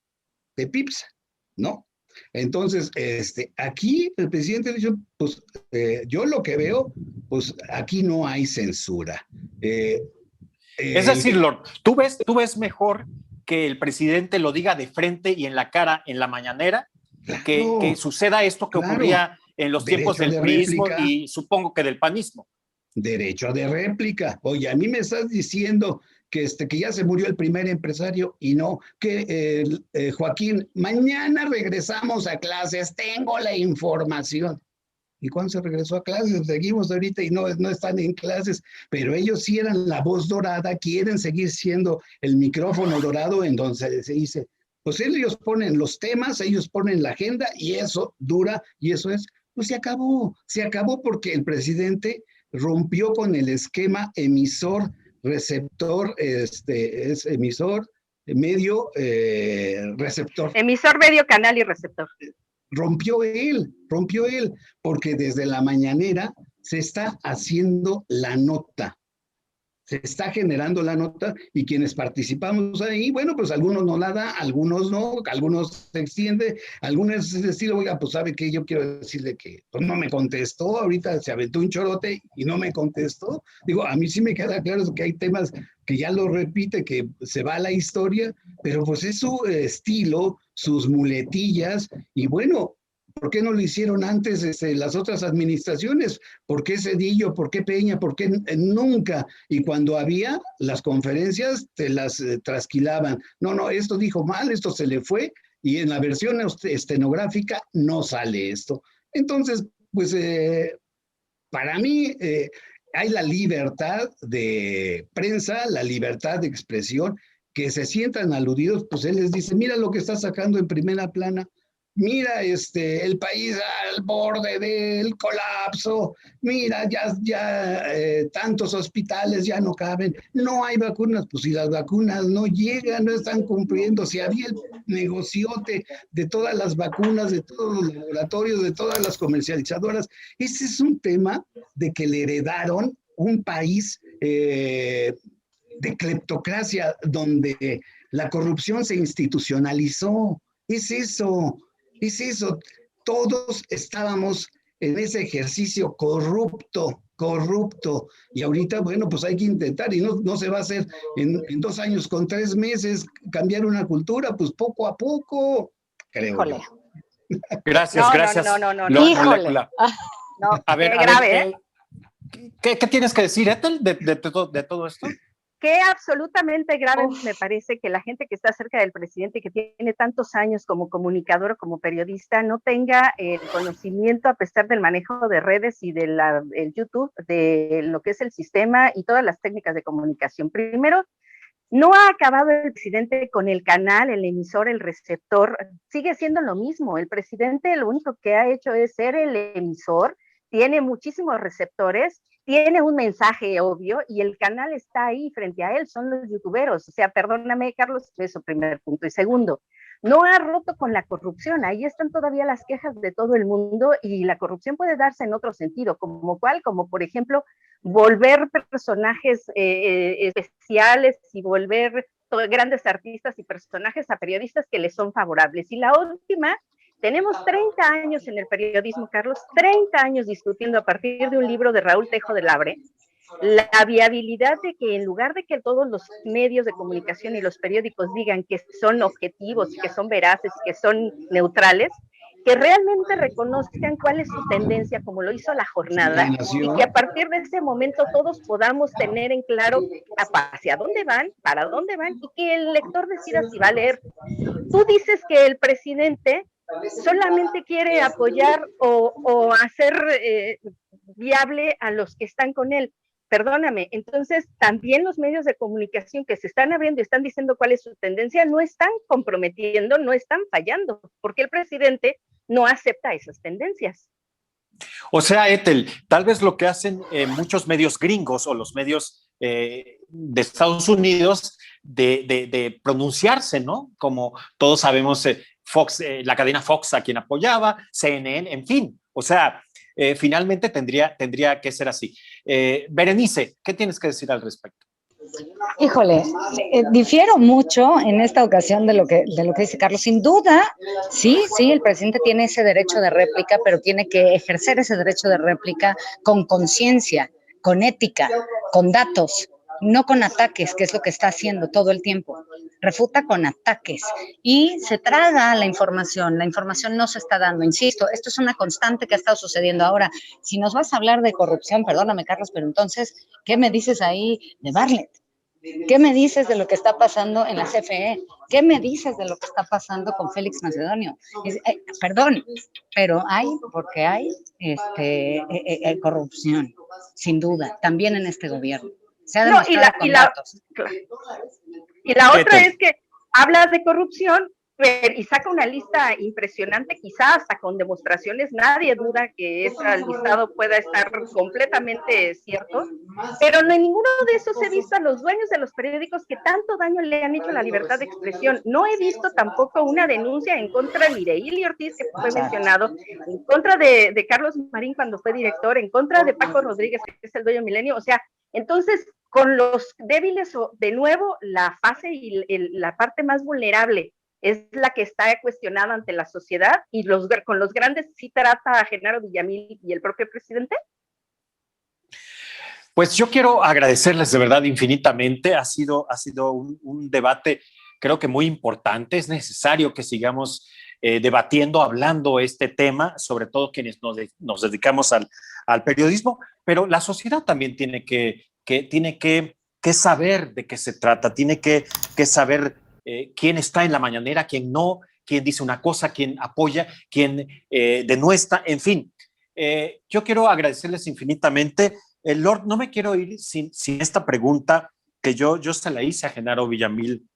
de pips, ¿no? Entonces, aquí el presidente dice, pues yo lo que veo, pues aquí no hay censura. Es decir, Lord, ¿tú ves mejor que el presidente lo diga de frente y en la cara en la mañanera, claro, que suceda esto que ocurría en los tiempos del priismo y supongo que del panismo? Derecho de réplica. Oye, a mí me estás diciendo que ya se murió el primer empresario y no, que Joaquín, mañana regresamos a clases, tengo la información. ¿Y cuándo se regresó a clases? Seguimos ahorita y no están en clases, pero ellos sí eran la voz dorada, quieren seguir siendo el micrófono dorado en donde se dice, pues ellos ponen los temas, ellos ponen la agenda y eso dura y eso es, pues se acabó porque el presidente rompió con el esquema emisor-receptor, es emisor, medio, receptor. Emisor, medio, canal y receptor. Rompió él, porque desde la mañanera se está haciendo la nota, se está generando la nota y quienes participamos ahí, bueno, pues algunos no la da, algunos no, algunos se extiende, algunos es estilo, oiga, pues sabe que yo quiero decirle que pues, no me contestó, ahorita se aventó un chorote y no me contestó. Digo, a mí sí me queda claro que hay temas que ya lo repite, que se va a la historia, pero pues es su estilo, sus muletillas, y bueno, ¿por qué no lo hicieron antes las otras administraciones? ¿Por qué Zedillo? ¿Por qué Peña? ¿Por qué nunca? Y cuando había las conferencias, te las trasquilaban. No, esto dijo mal, esto se le fue, y en la versión estenográfica no sale esto. Entonces, pues Para mí hay la libertad de prensa, la libertad de expresión, que se sientan aludidos, pues él les dice, mira lo que está sacando en primera plana, mira el país al borde del colapso, mira ya tantos hospitales ya no caben, no hay vacunas, pues si las vacunas no llegan, no están cumpliendo, si había el negociote de todas las vacunas, de todos los laboratorios, de todas las comercializadoras, ese es un tema de que le heredaron un país de cleptocracia, donde la corrupción se institucionalizó. Es eso. Todos estábamos en ese ejercicio corrupto. Y ahorita, bueno, pues hay que intentar, y no se va a hacer en 2 años con 3 meses cambiar una cultura, pues poco a poco, creo. Híjole. Gracias. No. Híjole. A ver, qué grave, ¿qué tienes que decir, Ethel, de todo esto? Qué absolutamente grave me parece que la gente que está cerca del presidente y que tiene tantos años como comunicador o como periodista no tenga el conocimiento, a pesar del manejo de redes y de el YouTube, de lo que es el sistema y todas las técnicas de comunicación. Primero, no ha acabado el presidente con el canal, el emisor, el receptor, sigue siendo lo mismo. El presidente lo único que ha hecho es ser el emisor, tiene muchísimos receptores, tiene un mensaje obvio y el canal está ahí frente a él, son los youtuberos. O sea, perdóname, Carlos, eso primer punto. Y segundo, no ha roto con la corrupción, ahí están todavía las quejas de todo el mundo y la corrupción puede darse en otro sentido, como por ejemplo, volver personajes especiales y volver grandes artistas y personajes a periodistas que les son favorables. Y la última, tenemos 30 años en el periodismo, Carlos, 30 años discutiendo a partir de un libro de Raúl Tejo de Labre, la viabilidad de que en lugar de que todos los medios de comunicación y los periódicos digan que son objetivos, que son veraces, que son neutrales, que realmente reconozcan cuál es su tendencia, como lo hizo La Jornada, y que a partir de ese momento todos podamos tener en claro hacia dónde van, para dónde van, y que el lector decida si va a leer. Tú dices que el presidente solamente quiere apoyar o hacer viable a los que están con él. Perdóname, entonces también los medios de comunicación que se están abriendo y están diciendo cuál es su tendencia, no están comprometiendo, no están fallando, porque el presidente no acepta esas tendencias. O sea, Ethel, tal vez lo que hacen muchos medios gringos o los medios de Estados Unidos de pronunciarse, ¿no? Como todos sabemos, Fox, la cadena Fox a quien apoyaba, CNN, en fin, o sea, finalmente tendría que ser así. Berenice, ¿qué tienes que decir al respecto? Híjole, difiero mucho en esta ocasión de lo que dice Carlos. Sin duda, sí, el presidente tiene ese derecho de réplica, pero tiene que ejercer ese derecho de réplica con conciencia, con ética, con datos, no con ataques, que es lo que está haciendo todo el tiempo. Refuta con ataques y se traga la información no se está dando, insisto, esto es una constante que ha estado sucediendo. Ahora, si nos vas a hablar de corrupción, perdóname, Carlos, pero entonces, ¿qué me dices ahí de Bartlett? ¿Qué me dices de lo que está pasando en la CFE? ¿Qué me dices de lo que está pasando con Félix Macedonio? Perdón, pero porque hay corrupción, sin duda, también en este gobierno. Se ha demostrado con datos. Y la otra es que hablas de corrupción y saca una lista impresionante, quizás hasta con demostraciones. Nadie duda que ese listado pueda estar completamente cierto, pero en ninguno de esos he visto a los dueños de los periódicos que tanto daño le han hecho a la libertad de expresión. No he visto tampoco una denuncia en contra de Mireille Ortiz, que fue mencionado, en contra de Carlos Marín cuando fue director, en contra de Paco Rodríguez, que es el dueño Milenio. O sea, entonces, con los débiles, de nuevo, la fase y la parte más vulnerable es la que está cuestionada ante la sociedad, y con los grandes sí trata a Genaro Villamil y el propio presidente. Pues yo quiero agradecerles de verdad infinitamente. Ha sido un debate, creo que muy importante. Es necesario que sigamos debatiendo, hablando este tema, sobre todo quienes nos dedicamos al periodismo, pero la sociedad también tiene que saber de qué se trata, tiene que saber quién está en la mañanera, quién no, quién dice una cosa, quién apoya, quién denuestra, en fin. Yo quiero agradecerles infinitamente. Lord, no me quiero ir sin esta pregunta que yo se la hice a Genaro Villamil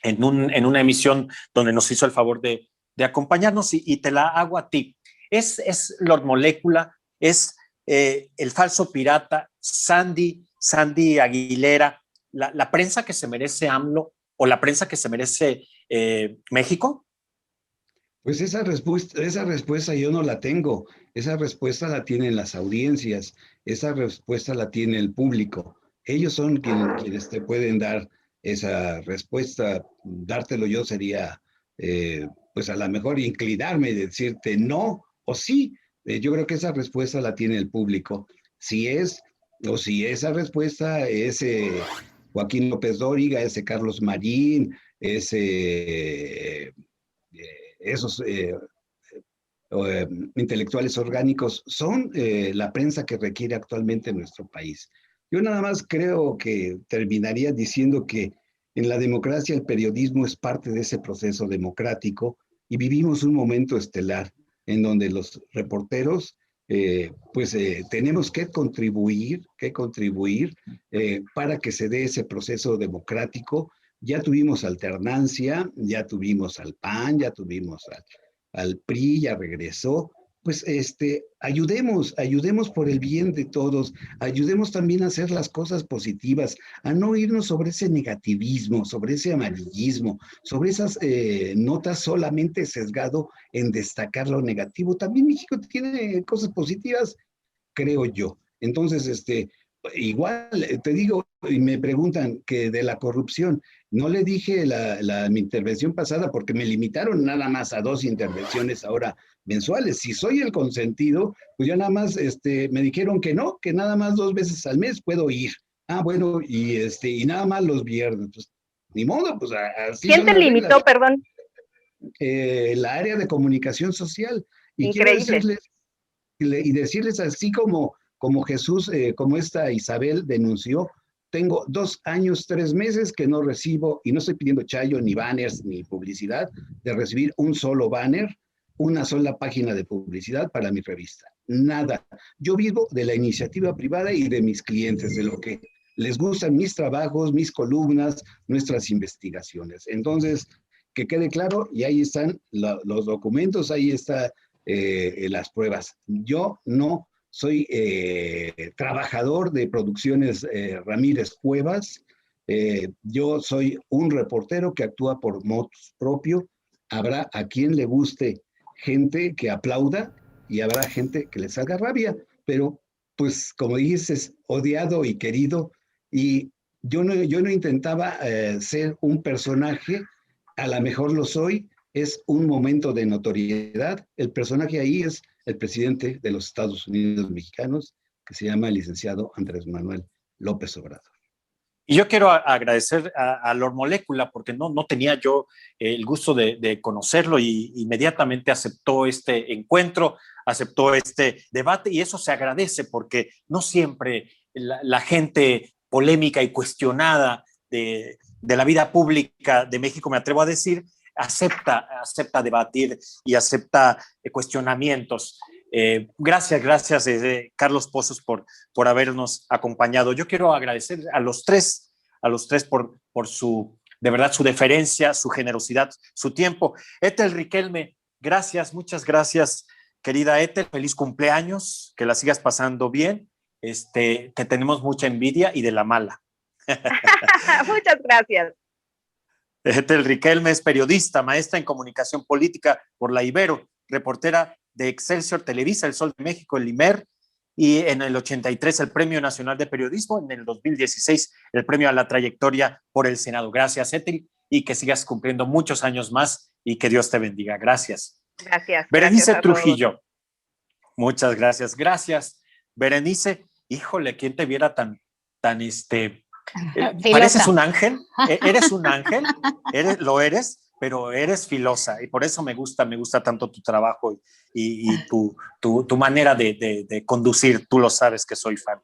en una emisión donde nos hizo el favor de acompañarnos y te la hago a ti. ¿Es Lord Molécula? ¿Es el falso pirata? ¿Sandy Aguilera? ¿La prensa que se merece AMLO o la prensa que se merece México? Pues esa respuesta yo no la tengo. Esa respuesta la tienen las audiencias. Esa respuesta la tiene el público. Ellos son quienes te pueden dar esa respuesta. Dártelo yo sería, pues a lo mejor inclinarme y decirte no o sí. Yo creo que esa respuesta la tiene el público. Si esa respuesta es Joaquín López Dóriga, ese Carlos Marín, esos intelectuales orgánicos son la prensa que requiere actualmente nuestro país. Yo nada más creo que terminaría diciendo que en la democracia el periodismo es parte de ese proceso democrático y vivimos un momento estelar en donde los reporteros tenemos que contribuir para que se dé ese proceso democrático. Ya tuvimos alternancia, ya tuvimos al PAN, ya tuvimos al PRI, ya regresó. Pues ayudemos por el bien de todos, ayudemos también a hacer las cosas positivas, a no irnos sobre ese negativismo, sobre ese amarillismo, sobre esas notas solamente sesgado en destacar lo negativo. También México tiene cosas positivas, creo yo. Entonces, igual te digo, y me preguntan que de la corrupción, no le dije mi intervención pasada porque me limitaron nada más a 2 intervenciones ahora mensuales. Si soy el consentido, pues ya nada más me dijeron que no, que nada más 2 veces al mes puedo ir. Ah, bueno, y nada más los viernes. Pues ni modo, pues así ¿Quién son te las limitó, reglas. perdón? La área de comunicación social. Y Increíble. quiero decirles así como Jesús, como esta Isabel denunció, tengo 2 años, 3 meses que no recibo, y no estoy pidiendo chayo, ni banners, ni publicidad, de recibir un solo banner, una sola página de publicidad para mi revista. Nada. Yo vivo de la iniciativa privada y de mis clientes, de lo que les gustan mis trabajos, mis columnas, nuestras investigaciones. Entonces, que quede claro, y ahí están los documentos, ahí están las pruebas. Yo no soy trabajador de Producciones Ramírez Cuevas. Yo soy un reportero que actúa por motus propio. Habrá a quien le guste gente que aplauda y habrá gente que le salga rabia, pero pues como dices, odiado y querido. Y yo no intentaba ser un personaje, a lo mejor lo soy, es un momento de notoriedad. El personaje ahí es el presidente de los Estados Unidos mexicanos, que se llama el licenciado Andrés Manuel López Obrador. Y yo quiero agradecer a Lord Molécula porque no tenía yo el gusto de conocerlo y inmediatamente aceptó este encuentro, aceptó este debate y eso se agradece porque no siempre la gente polémica y cuestionada de la vida pública de México, me atrevo a decir, acepta debatir y acepta cuestionamientos. Gracias, Carlos Pozos, por habernos acompañado. Yo quiero agradecer a los tres por su, de verdad, su deferencia, su generosidad, su tiempo. Ethel Riquelme, gracias, muchas gracias, querida Ethel. Feliz cumpleaños, que la sigas pasando bien. Te tenemos mucha envidia y de la mala. Muchas gracias. Ethel Riquelme es periodista, maestra en comunicación política por la Ibero, reportera de Excelsior Televisa, El Sol de México, el IMER, y en el 83 el Premio Nacional de Periodismo, en el 2016 el Premio a la Trayectoria por el Senado. Gracias, Ethel, y que sigas cumpliendo muchos años más y que Dios te bendiga. Gracias. Gracias. Berenice gracias Trujillo. Muchas gracias. Gracias, Berenice. Híjole, ¿quién te viera tan pareces un ángel? Eres un ángel, lo eres, pero eres filosa y por eso me gusta tanto tu trabajo y tu manera de conducir. Tú lo sabes que soy fan.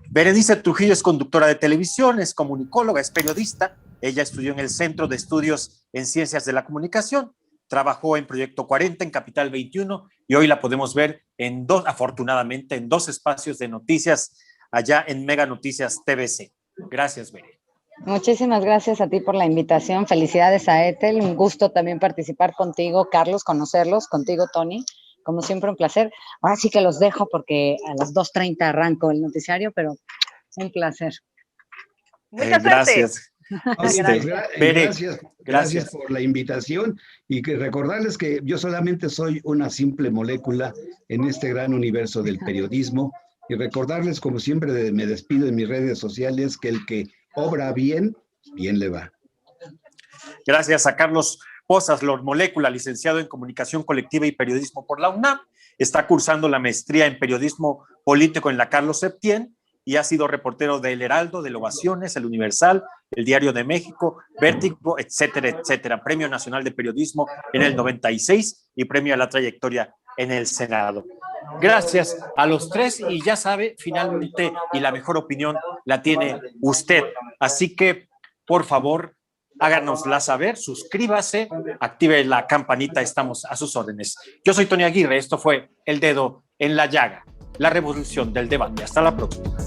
Berenice Trujillo es conductora de televisión, es comunicóloga, es periodista. Ella estudió en el Centro de Estudios en Ciencias de la Comunicación trabajó en Proyecto 40, en Capital 21, y hoy la podemos ver afortunadamente, en 2 espacios de noticias allá en Mega Noticias TVC. Gracias, Bere. Muchísimas gracias a ti por la invitación. Felicidades a Ethel. Un gusto también participar contigo, Carlos, conocerlos, contigo, Tony. Como siempre, un placer. Ahora sí que los dejo porque a las 2:30 arranco el noticiario, pero un placer. Muchas gracias. Gracias por la invitación y que recordarles que yo solamente soy una simple molécula en este gran universo del periodismo y recordarles, como siempre me despido en mis redes sociales, que el que obra bien, bien le va. Gracias a Carlos Pozas, Lord Molécula, licenciado en Comunicación Colectiva y Periodismo por la UNAM. Está cursando la maestría en Periodismo Político en la Carlos Septién y ha sido reportero de El Heraldo, de Ovaciones, El Universal, El Diario de México, Vértigo, etcétera, etcétera. Premio Nacional de Periodismo en el 96 y premio a la trayectoria en el Senado. Gracias a los 3 y ya sabe, finalmente, y la mejor opinión la tiene usted. Así que, por favor, háganosla saber, suscríbase, active la campanita, estamos a sus órdenes. Yo soy Tony Aguirre, esto fue El Dedo en la Llaga, la revolución del debate. Hasta la próxima.